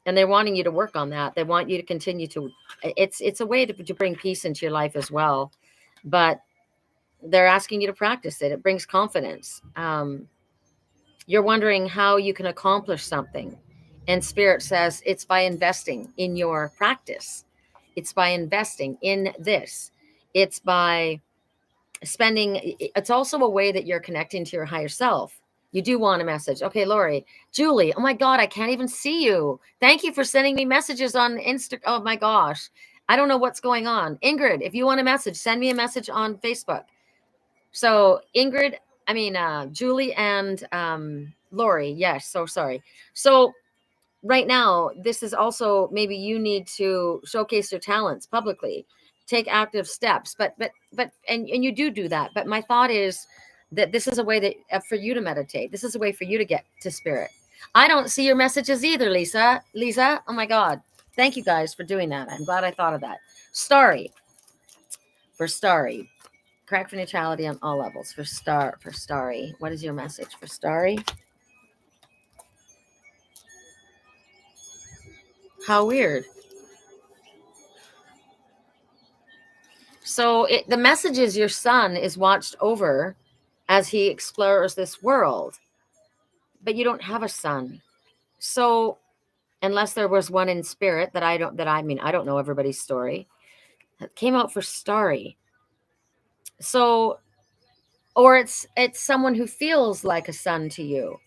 And they're wanting you to work on that. They want you to continue to. It's a way to bring peace into your life as well, but they're asking you to practice it. It brings confidence. You're wondering how you can accomplish something, and Spirit says it's by investing in your practice. It's by investing in this. It's by spending. It's also a way that you're connecting to your higher self. You do want a message. Okay, Lori. Julie, oh my God, I can't even see you. Thank you for sending me messages on Insta. Oh my gosh. I don't know what's going on. Ingrid, if you want a message, send me a message on Facebook. So Ingrid, Julie and Lori. Yes, so sorry. So right now, this is also maybe you need to showcase your talents publicly, take active steps. And you do that. But my thought is that this is a way that for you to meditate. This is a way for you to get to Spirit. I don't see your messages either, Lisa. Lisa, oh my God. Thank you guys for doing that. I'm glad I thought of that. Starry. For Starry. Correct for neutrality on all levels. For Starry. What is your message for Starry? How weird. So the message is your son is watched over as he explores this world, but you don't have a son. So unless there was one in spirit I don't know everybody's story. It came out for Starry. So, or it's someone who feels like a son to you.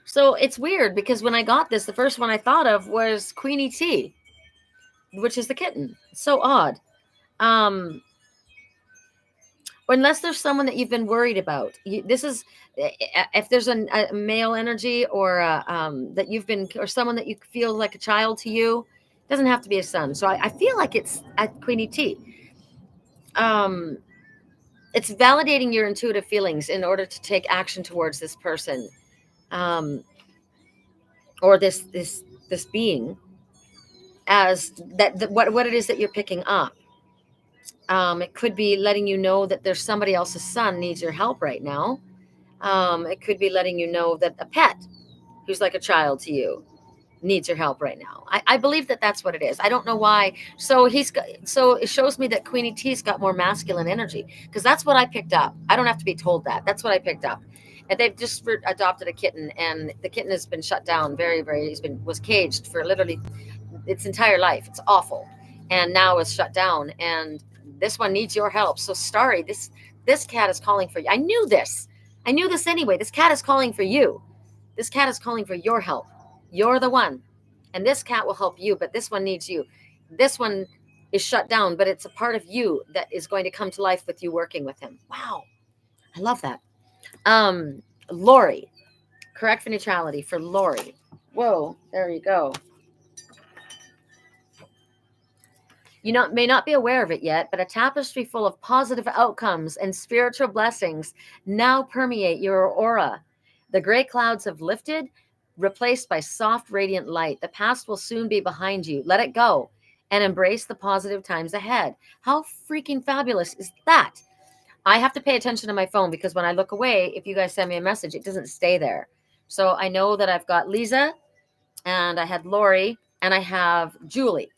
So it's weird because when I got this, the first one I thought of was Queenie T, which is the kitten. So odd. Unless there's someone that you've been worried about. This is if there's a male energy or that you've been, or someone that you feel like a child to you. It doesn't have to be a son. So I feel like it's at Queenie T. It's validating your intuitive feelings in order to take action towards this person, or this being, as what it is that you're picking up. It could be letting you know that there's somebody else's son needs your help right now. It could be letting you know that a pet who's like a child to you needs your help right now. I believe that that's what it is. I don't know why. So so it shows me that Queenie T's got more masculine energy, because that's what I picked up. I don't have to be told that. That's what I picked up. And they've just adopted a kitten, and the kitten has been shut down was caged for literally its entire life. It's awful. And now it's shut down, and this one needs your help. So Starry, this cat is calling for you. I knew this anyway. This cat is calling for you. This cat is calling for your help. You're the one, and this cat will help you, but this one needs you. This one is shut down, but it's a part of you that is going to come to life with you working with him. Wow, I love that. Lori, correct for neutrality for Lori. Whoa, there you go. You may not be aware of it yet, but a tapestry full of positive outcomes and spiritual blessings now permeate your aura. The gray clouds have lifted, replaced by soft, radiant light. The past will soon be behind you. Let it go and embrace the positive times ahead. How freaking fabulous is that? I have to pay attention to my phone because when I look away, if you guys send me a message, it doesn't stay there. So I know that I've got Lisa, and I had Lori, and I have Julie.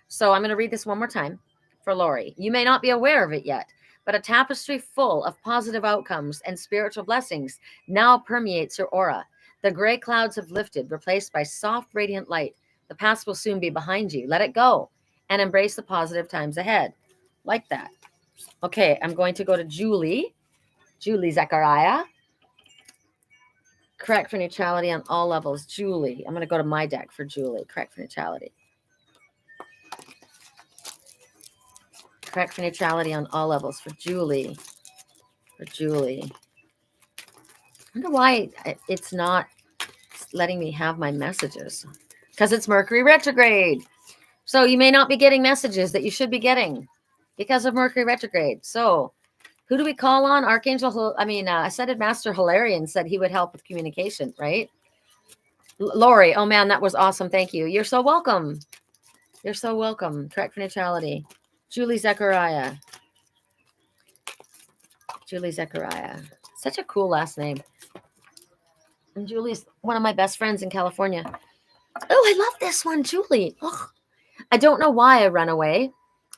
So I'm going to read this one more time for Lori. You may not be aware of it yet, but a tapestry full of positive outcomes and spiritual blessings now permeates your aura. The gray clouds have lifted, replaced by soft, radiant light. The past will soon be behind you. Let it go and embrace the positive times ahead. Like that. Okay, I'm going to go to Julie. Julie Zechariah. Correct for neutrality on all levels. Julie. I'm going to go to my deck for Julie. Correct for neutrality. Correct for neutrality on all levels for Julie. For Julie. I wonder why it's not letting me have my messages. Because it's Mercury retrograde. So you may not be getting messages that you should be getting because of Mercury retrograde. So who do we call on? Archangel, Ascended Master Hilarion said he would help with communication, right? Lori, oh man, that was awesome. Thank you. You're so welcome. You're so welcome. Correct for neutrality. Julie Zechariah. Julie Zechariah. Such a cool last name. And Julie's one of my best friends in California. Oh, I love this one, Julie. Ugh. I don't know why I run away.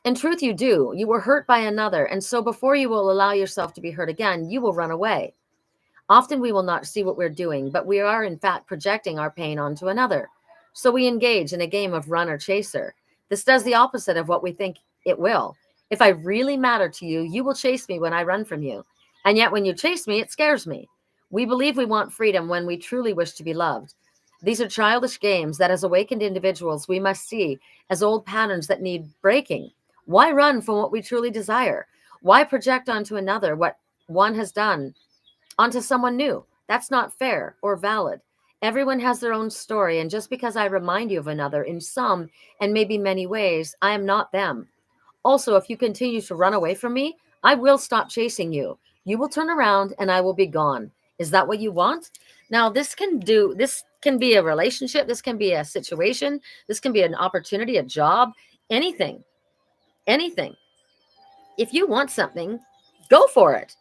In truth, you do. You were hurt by another. And so before you will allow yourself to be hurt again, you will run away. Often we will not see what we're doing, but we are in fact projecting our pain onto another. So we engage in a game of run or chaser. This does the opposite of what we think it will. If I really matter to you, you will chase me when I run from you. And yet when you chase me, it scares me. We believe we want freedom when we truly wish to be loved. These are childish games that as awakened individuals, we must see as old patterns that need breaking. Why run from what we truly desire? Why project onto another what one has done onto someone new? That's not fair or valid. Everyone has their own story, and just because I remind you of another in some and maybe many ways, I am not them. Also, if you continue to run away from me, I will stop chasing you. You will turn around and I will be gone. Is that what you want? Now, this can be a relationship, this can be a situation, this can be an opportunity, a job, anything. Anything. If you want something, go for it.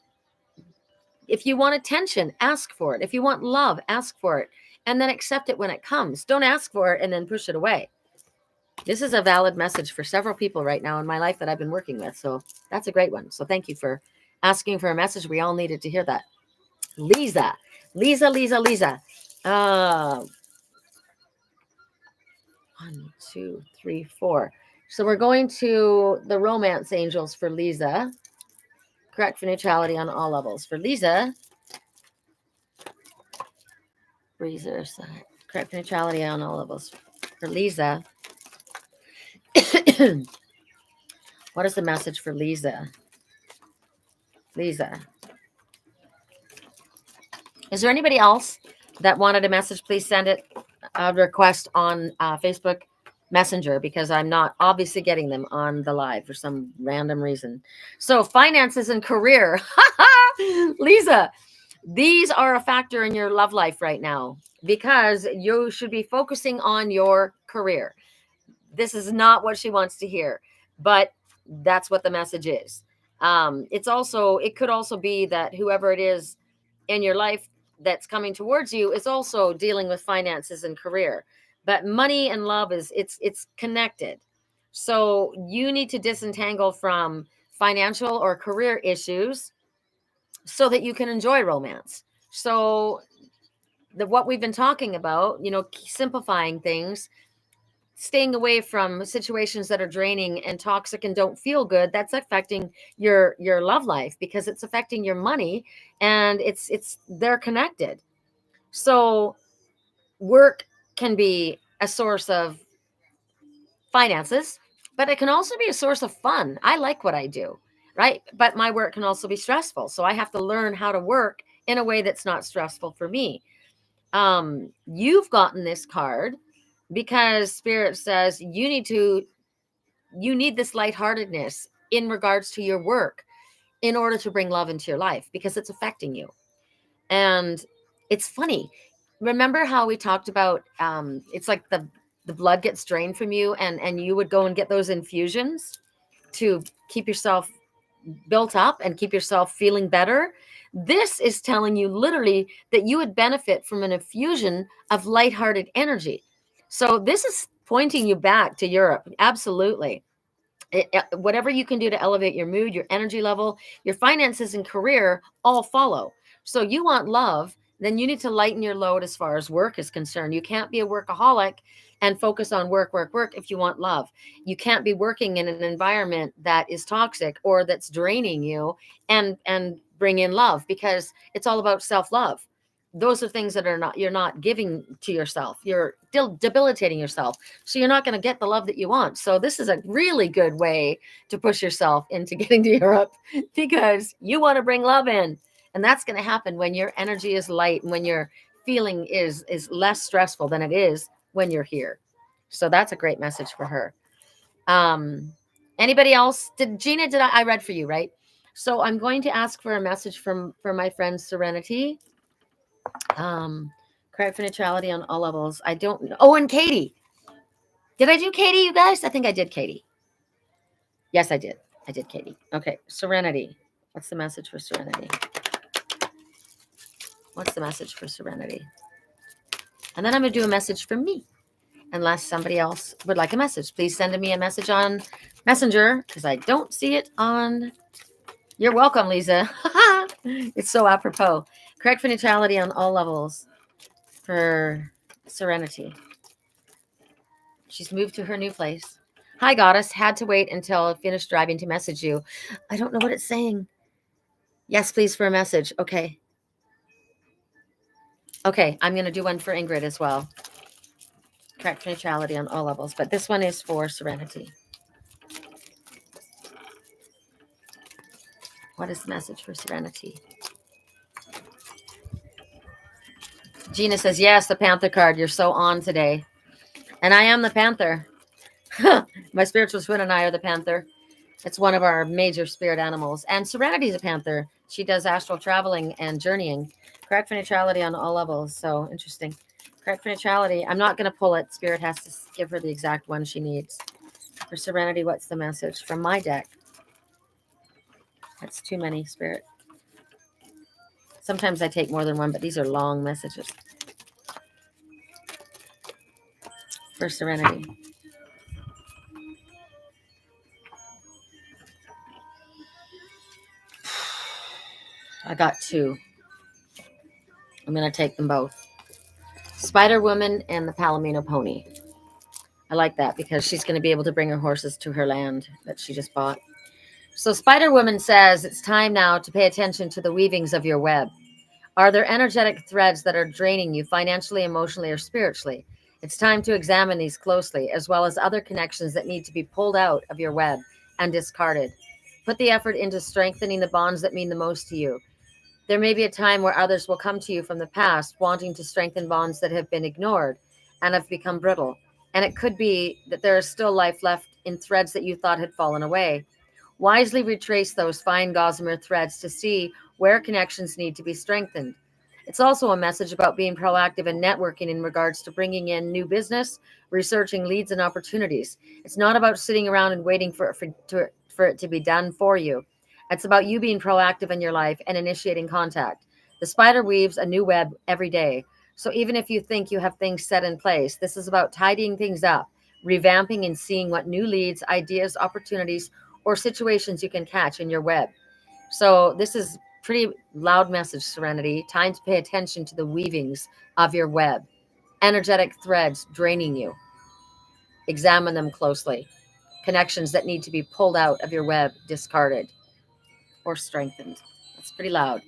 If you want attention, ask for it. If you want love, ask for it. And then accept it when it comes. Don't ask for it and then push it away. This is a valid message for several people right now in my life that I've been working with. So that's a great one. So thank you for asking for a message. We all needed to hear that. Lisa. 1, 2, 3, 4. So we're going to the romance angels for Lisa. Correct for neutrality on all levels. For Lisa, correct for neutrality on all levels. For Lisa, what is the message for Lisa? Lisa. Is there anybody else that wanted a message? Please send it a request on Facebook Messenger because I'm not obviously getting them on the live for some random reason. So finances and career. Lisa, these are a factor in your love life right now because you should be focusing on your career. This is not what she wants to hear, but that's what the message is. It could also be that whoever it is in your life that's coming towards you is also dealing with finances and career, but money and love it's connected. So you need to disentangle from financial or career issues so that you can enjoy romance. So what we've been talking about, simplifying things, staying away from situations that are draining and toxic and don't feel good, that's affecting your love life because it's affecting your money, and they're connected. So work can be a source of finances, but it can also be a source of fun. I like what I do, right? But my work can also be stressful, so I have to learn how to work in a way that's not stressful for me. You've gotten this card because Spirit says you need this lightheartedness in regards to your work in order to bring love into your life because it's affecting you. And it's funny. Remember how we talked about it's like the blood gets drained from you and you would go and get those infusions to keep yourself built up and keep yourself feeling better. This is telling you literally that you would benefit from an infusion of lighthearted energy. So this is pointing you back to Europe. Absolutely. Whatever you can do to elevate your mood, your energy level, your finances and career all follow. So you want love, then you need to lighten your load as far as work is concerned. You can't be a workaholic and focus on work, work, work if you want love. You can't be working in an environment that is toxic or that's draining you and bring in love, because it's all about self-love. Those are things that are not, you're not giving to yourself. You're still debilitating yourself. So you're not going to get the love that you want. So this is a really good way to push yourself into getting to Europe, because you want to bring love in. And that's going to happen when your energy is light and when your feeling is less stressful than it is when you're here. So that's a great message for her. Anybody else? Did Gina, I read for you, right? So I'm going to ask for a message for my friend Serenity. Credit for neutrality on all levels. I don't know. Oh, and Katie. Did I do Katie, you guys? I think I did Katie. Yes, I did. I did Katie. Okay. Serenity. What's the message for Serenity? What's the message for Serenity? And then I'm going to do a message for me. Unless somebody else would like a message, please send me a message on Messenger, because I don't see it on. You're welcome, Lisa. It's so apropos. Correct for neutrality on all levels for Serenity. She's moved to her new place. Hi, goddess. Had to wait until I finished driving to message you. I don't know what it's saying. Yes, please, for a message. Okay. Okay, I'm going to do one for Ingrid as well. Correct neutrality on all levels. But this one is for Serenity. What is the message for Serenity? Gina says, yes, the Panther card. You're so on today. And I am the Panther. My spiritual twin and I are the Panther. It's one of our major spirit animals. And Serenity is a Panther. She does astral traveling and journeying. Correct for neutrality on all levels. So interesting. Correct for neutrality. I'm not going to pull it. Spirit has to give her the exact one she needs. For Serenity, what's the message from my deck? That's too many, Spirit. Sometimes I take more than one, but these are long messages. For Serenity. I got two. I'm going to take them both. Spider Woman and the Palomino Pony. I like that because she's going to be able to bring her horses to her land that she just bought. So Spider Woman says it's time now to pay attention to the weavings of your web. Are there energetic threads that are draining you financially, emotionally, or spiritually? It's time to examine these closely, as well as other connections that need to be pulled out of your web and discarded. Put the effort into strengthening the bonds that mean the most to you. There may be a time where others will come to you from the past wanting to strengthen bonds that have been ignored and have become brittle. And it could be that there is still life left in threads that you thought had fallen away. Wisely retrace those fine gossamer threads to see where connections need to be strengthened. It's also a message about being proactive and networking in regards to bringing in new business, researching leads and opportunities. It's not about sitting around and waiting for it to be done for you. It's about you being proactive in your life and initiating contact. The spider weaves a new web every day. So even if you think you have things set in place, this is about tidying things up, revamping and seeing what new leads, ideas, opportunities, or situations you can catch in your web. So this is pretty loud message, Serenity. Time to pay attention to the weavings of your web. Energetic threads draining you. Examine them closely. Connections that need to be pulled out of your web, discarded, or strengthened. That's pretty loud.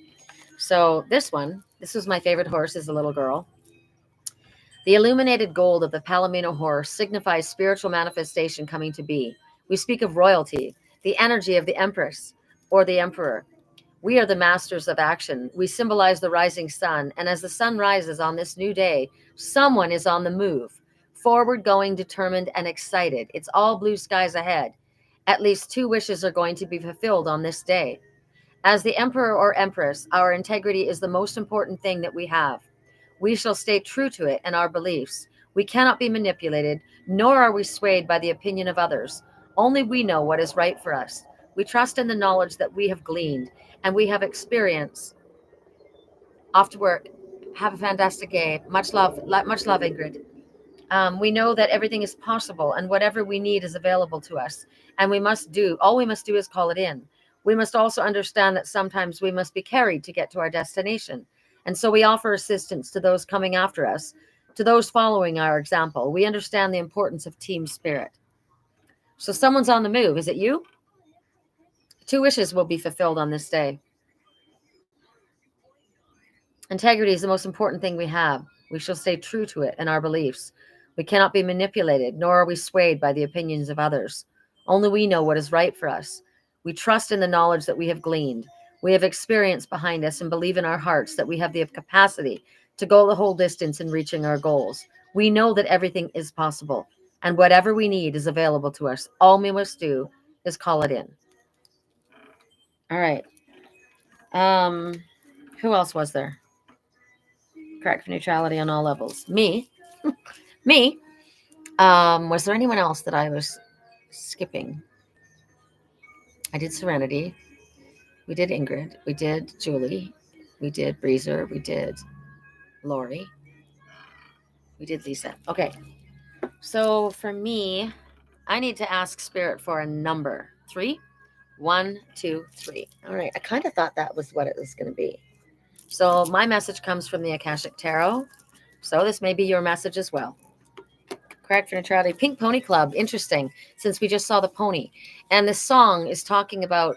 So this was my favorite horse as a little girl. The illuminated gold of the Palomino horse signifies spiritual manifestation coming to be. We speak of royalty, the energy of the empress or the emperor. We are the masters of action. We symbolize the rising sun. And as the sun rises on this new day, someone is on the move, forward going, determined, and excited. It's all blue skies ahead. At least 2 wishes are going to be fulfilled on this day. As the emperor or empress, our integrity is the most important thing that we have. We shall stay true to it and our beliefs. We cannot be manipulated, nor are we swayed by the opinion of others. Only we know what is right for us. We trust in the knowledge that we have gleaned and we have experience. Off to work. Have a fantastic day. Much love. Much love, Ingrid. We know that everything is possible and whatever we need is available to us. And all we must do is call it in. We must also understand that sometimes we must be carried to get to our destination. And so we offer assistance to those coming after us, to those following our example. We understand the importance of team spirit. So someone's on the move. Is it you? 2 wishes will be fulfilled on this day. Integrity is the most important thing we have. We shall stay true to it and our beliefs. We cannot be manipulated, nor are we swayed by the opinions of others. Only we know what is right for us. We trust in the knowledge that we have gleaned. We have experience behind us and believe in our hearts that we have the capacity to go the whole distance in reaching our goals. We know that everything is possible, and whatever we need is available to us. All we must do is call it in. All right. Who else was there? Correct for neutrality on all levels. Me. Was there anyone else that I was skipping? I did Serenity. We did Ingrid. We did Julie. We did Breezer. We did Lori. We did Lisa. Okay. So for me, I need to ask Spirit for a number. 3. 1, 2, 3. All right. I kind of thought that was what it was going to be. So my message comes from the Akashic Tarot. So this may be your message as well. Correct for neutrality. Pink Pony Club. Interesting, since we just saw the pony. And this song is talking about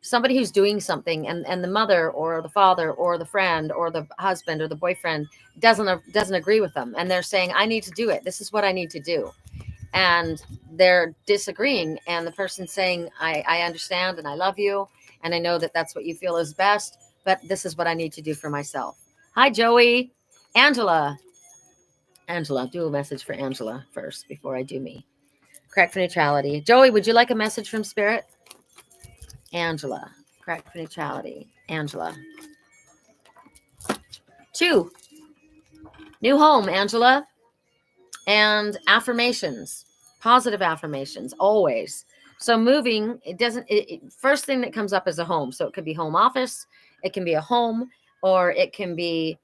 somebody who's doing something, and the mother or the father or the friend or the husband or the boyfriend doesn't agree with them. And they're saying, I need to do it. This is what I need to do. And they're disagreeing. And the person's saying, I understand and I love you. And I know that that's what you feel is best. But this is what I need to do for myself. Hi, Joey. Angela, do a message for Angela first before I do me. Correct for neutrality. Joey, would you like a message from Spirit? Angela, correct for neutrality. Angela. 2, new home, Angela. And affirmations, positive affirmations, always. So moving, first thing that comes up is a home. So it could be home office, it can be a home, or it can be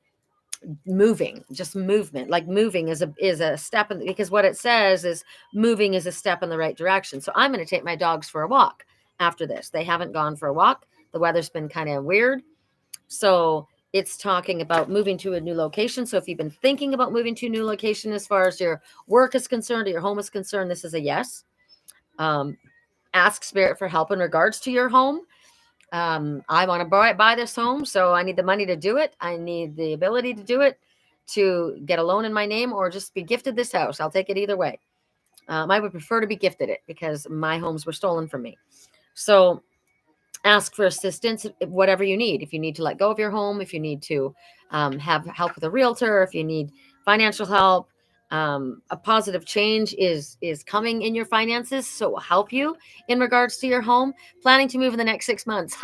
moving, just movement. Like moving is a step because what it says is moving is a step in the right direction. So I'm going to take my dogs for a walk after this. They haven't gone for a walk. The weather's been kind of weird. So it's talking about moving to a new location. So if you've been thinking about moving to a new location as far as your work is concerned or your home is concerned, this is a yes. Ask Spirit for help in regards to your home. I want to buy this home, so I need the money to do it. I need the ability to do it, to get a loan in my name or just be gifted this house. I'll take it either way. I would prefer to be gifted it because my homes were stolen from me. So ask for assistance, whatever you need. If you need to let go of your home, if you need to have help with a realtor, if you need financial help, a positive change is coming in your finances, so it will help you in regards to your home. Planning to move in the next 6 months.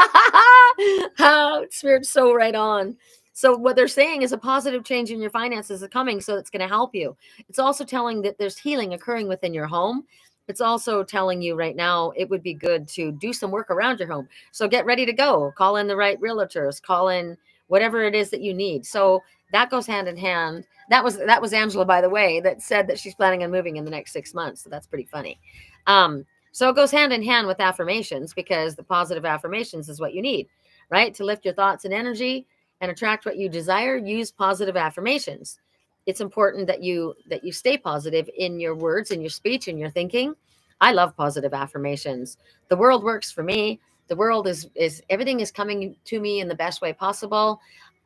Spirit's so right on. So what they're saying is a positive change in your finances is coming, so it's going to help you. It's also telling that there's healing occurring within your home. It's also telling you right now it would be good to do some work around your home. So get ready to go. Call in the right realtors. Call in whatever it is that you need. So that goes hand in hand. That was Angela, by the way, that said that she's planning on moving in the next 6 months. So that's pretty funny. So it goes hand in hand with affirmations, because the positive affirmations is what you need, right? To lift your thoughts and energy and attract what you desire. Use positive affirmations. It's important that you stay positive in your words, in your speech, in your thinking. I love positive affirmations. The world works for me. The world is everything is coming to me in the best way possible.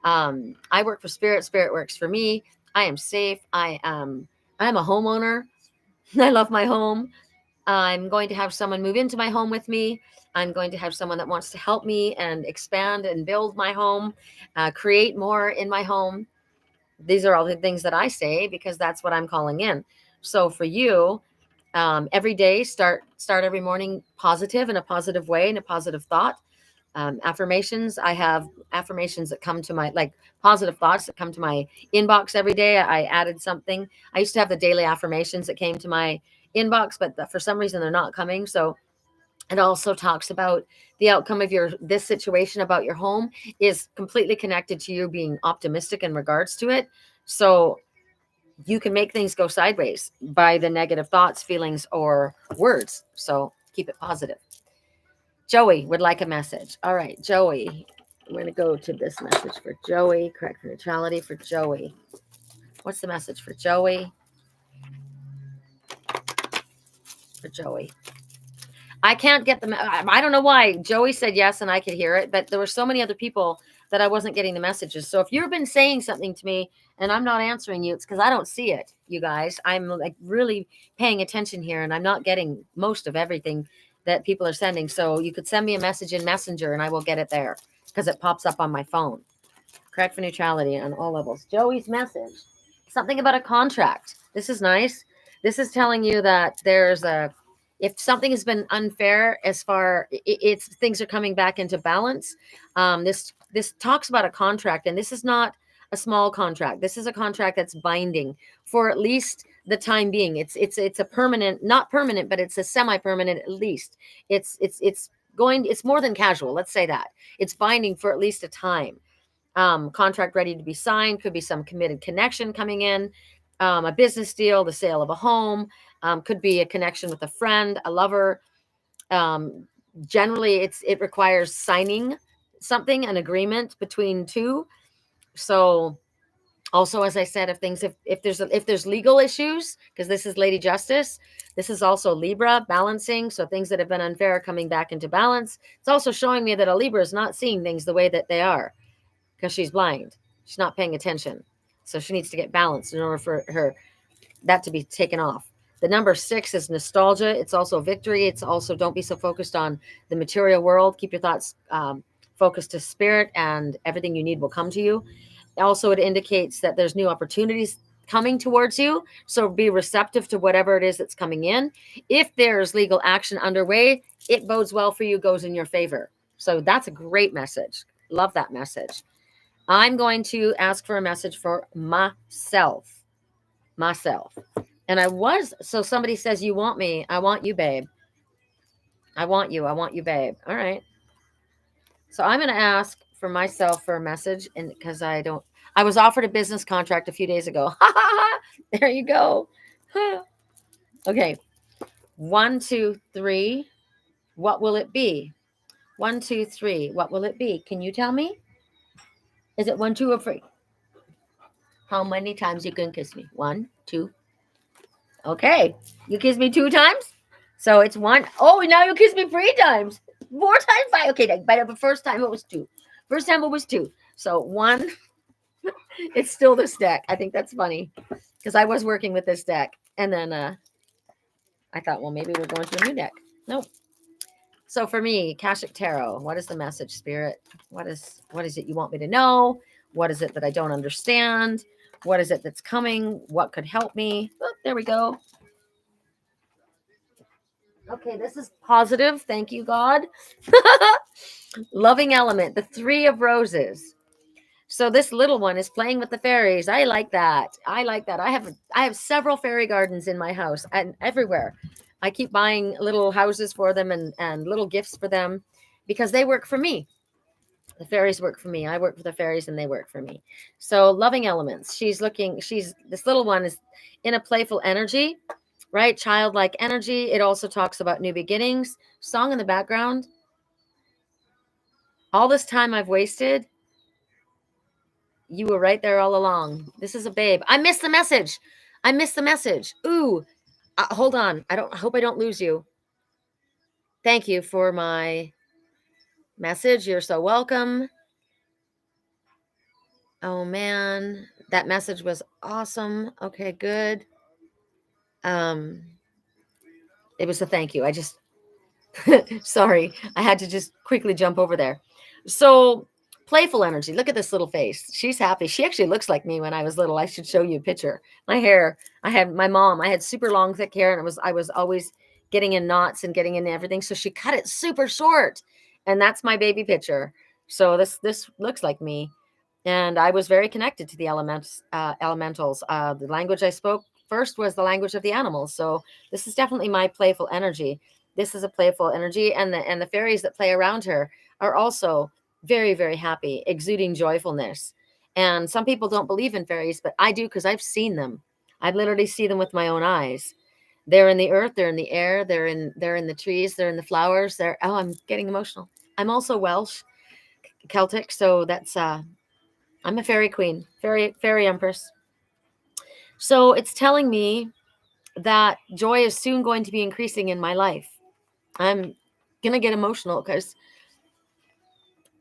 I work for Spirit. Spirit works for me. I am safe. I'm a homeowner. I love my home. I'm going to have someone move into my home with me. I'm going to have someone that wants to help me and expand and build my home, create more in my home. These are all the things that I say because that's what I'm calling in. So for you, every day, start every morning positive, in a positive way, in a positive thought. Affirmations. I have affirmations that come to my, like positive thoughts that come to my inbox every day. I added something. I used to have the daily affirmations that came to my inbox, but for some reason they're not coming. So It also talks about the outcome of this situation about your home is completely connected to you being optimistic in regards to it. So you can make things go sideways by the negative thoughts, feelings, or words. So keep it positive. Joey would like a message. All right, Joey. I'm going to go to this message for Joey. Correct for neutrality for Joey. What's the message for Joey? For Joey. I can't get the. I don't know why. Joey said yes, and I could hear it, but there were so many other people that I wasn't getting the messages. So if you've been saying something to me and I'm not answering you, it's because I don't see it, you guys. I'm like really paying attention here, and I'm not getting most of everything that people are sending. So you could send me a message in Messenger, and I will get it there because it pops up on my phone. Correct for neutrality on all levels. Joey's message. Something about a contract. This is nice. This is telling you that there's a if something has been unfair as far it's things are coming back into balance. This talks about a contract, and this is not a small contract. This is a contract that's binding for at least the time being. It's a permanent, not permanent, but it's a semi-permanent at least. It's more than casual. Let's say that it's binding for at least a time. Contract ready to be signed, could be some committed connection coming in, a business deal, the sale of a home, could be a connection with a friend, a lover. Um, Generally, it requires signing something, an agreement between two. So also, as I said, if there's legal issues, because this is Lady Justice, this is also Libra balancing. So things that have been unfair are coming back into balance. It's also showing me that a Libra is not seeing things the way that they are because she's blind. She's not paying attention. So she needs to get balanced in order for her that to be taken off. The number 6 is nostalgia. It's also victory. It's also don't be so focused on the material world. Keep your thoughts focused to spirit, and everything you need will come to you. Also, it indicates that there's new opportunities coming towards you. So be receptive to whatever it is that's coming in. If there's legal action underway, it bodes well for you, goes in your favor. So that's a great message. Love that message. I'm going to ask for a message for myself. So somebody says, you want me. I want you, babe. I want you, babe. All right. So I'm going to ask for myself for a message, and because I was offered a business contract a few days ago. There you go. Okay. 1, 2, 3. What will it be? 1, 2, 3. What will it be? Can you tell me? Is it 1, 2, or 3? How many times you can kiss me? 1, 2. Okay. You kissed me 2 times? So it's 1. Oh, now you kissed me 3 times. 4 times? 5. Okay, but the first time it was 2. First time it was 2. So 1. It's still this deck. I think that's funny because I was working with this deck. And then I thought, well, maybe we're going to a new deck. Nope. So for me, Akashic Tarot, what is the message, Spirit? What is it you want me to know? What is it that I don't understand? What is it that's coming? What could help me? Oh, there we go. Okay, this is positive. Thank you, God. Loving element, the 3 of roses. So this little one is playing with the fairies. I like that. I have several fairy gardens in my house and everywhere. I keep buying little houses for them and little gifts for them because they work for me. The fairies work for me. I work for the fairies and they work for me. So loving elements. This little one is in a playful energy, right? Childlike energy. It also talks about new beginnings. Song in the background. All this time I've wasted. You were right there all along. This is a babe. I missed the message. Ooh, hold on. I hope I don't lose you. Thank you for my message. You're so welcome. Oh man, that message was awesome. Okay, good. It was a thank you. I just sorry. I had to just quickly jump over there. So playful energy. Look at this little face. She's happy. She actually looks like me when I was little. I should show you a picture. My hair. I had super long, thick hair, and I was always getting in knots and getting in everything. So she cut it super short. And that's my baby picture. So this looks like me. And I was very connected to the elementals. The language I spoke first was the language of the animals. So this is definitely my playful energy. This is a playful energy, and the fairies that play around her are also very, very happy, exuding joyfulness. And some people don't believe in fairies, but I do, because I've seen them. I literally see them with my own eyes. They're in the earth, they're in the air, they're in the trees, they're in the flowers. They're oh, I'm getting emotional. I'm also Welsh, Celtic, so that's I'm a fairy queen, fairy empress. So it's telling me that joy is soon going to be increasing in my life. I'm gonna get emotional because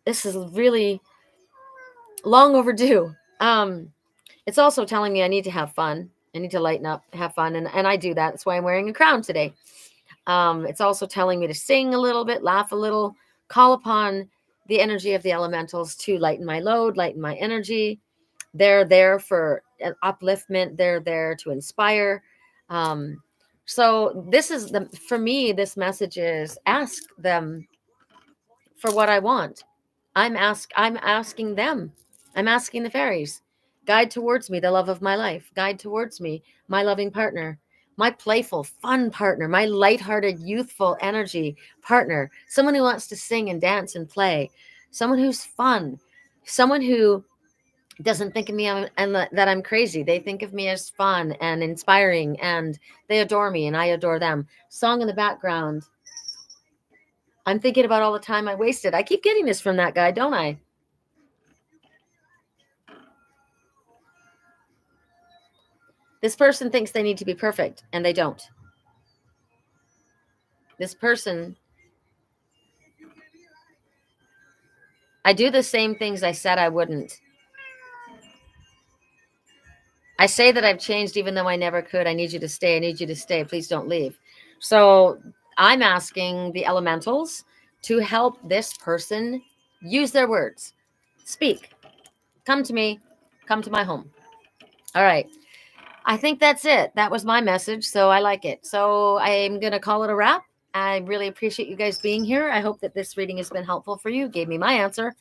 this is really long overdue. It's also telling me I need to have fun. I need to lighten up, have fun, and I do that. That's why I'm wearing a crown today. It's also telling me to sing a little bit, laugh a little, call upon the energy of the elementals to lighten my load, lighten my energy. They're there for an upliftment. They're there to inspire. Um, so this is for me, this message is ask them for what I want. I'm asking them. I'm asking the fairies. Guide towards me the love of my life. Guide towards me my loving partner, my playful, fun partner, my lighthearted, youthful energy partner, someone who wants to sing and dance and play, someone who's fun, someone who doesn't think of me and that I'm crazy. They think of me as fun and inspiring, and they adore me and I adore them. Song in the background. I'm thinking about all the time I wasted. I keep getting this from that guy, don't I? This person thinks they need to be perfect, and they don't. This person, I do the same things I said I wouldn't. I say that I've changed even though I never could. I need you to stay. I need you to stay. Please don't leave. So I'm asking the elementals to help this person use their words. Speak. Come to me. Come to my home. All right. I think that's it. That was my message. So I like it. So I'm going to call it a wrap. I really appreciate you guys being here. I hope that this reading has been helpful for you. Gave me my answer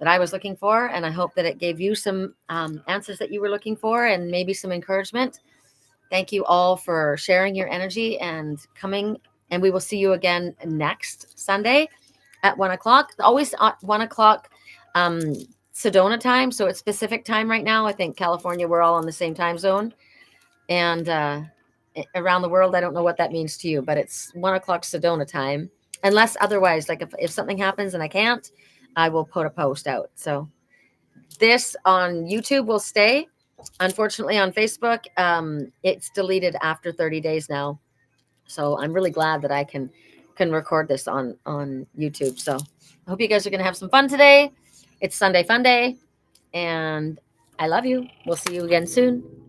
that I was looking for. And I hope that it gave you some answers that you were looking for and maybe some encouragement. Thank you all for sharing your energy and coming. And we will see you again next Sunday at 1 o'clock. Always at 1 o'clock Sedona time. So it's Pacific time right now. I think California, we're all on the same time zone. And around the world, I don't know what that means to you, but it's 1 o'clock Sedona time. Unless otherwise, like if something happens and I can't, I will put a post out. So this on YouTube will stay. Unfortunately, on Facebook, it's deleted after 30 days now. So I'm really glad that I can record this on YouTube. So I hope you guys are going to have some fun today. It's Sunday Fun Day, and I love you. We'll see you again soon.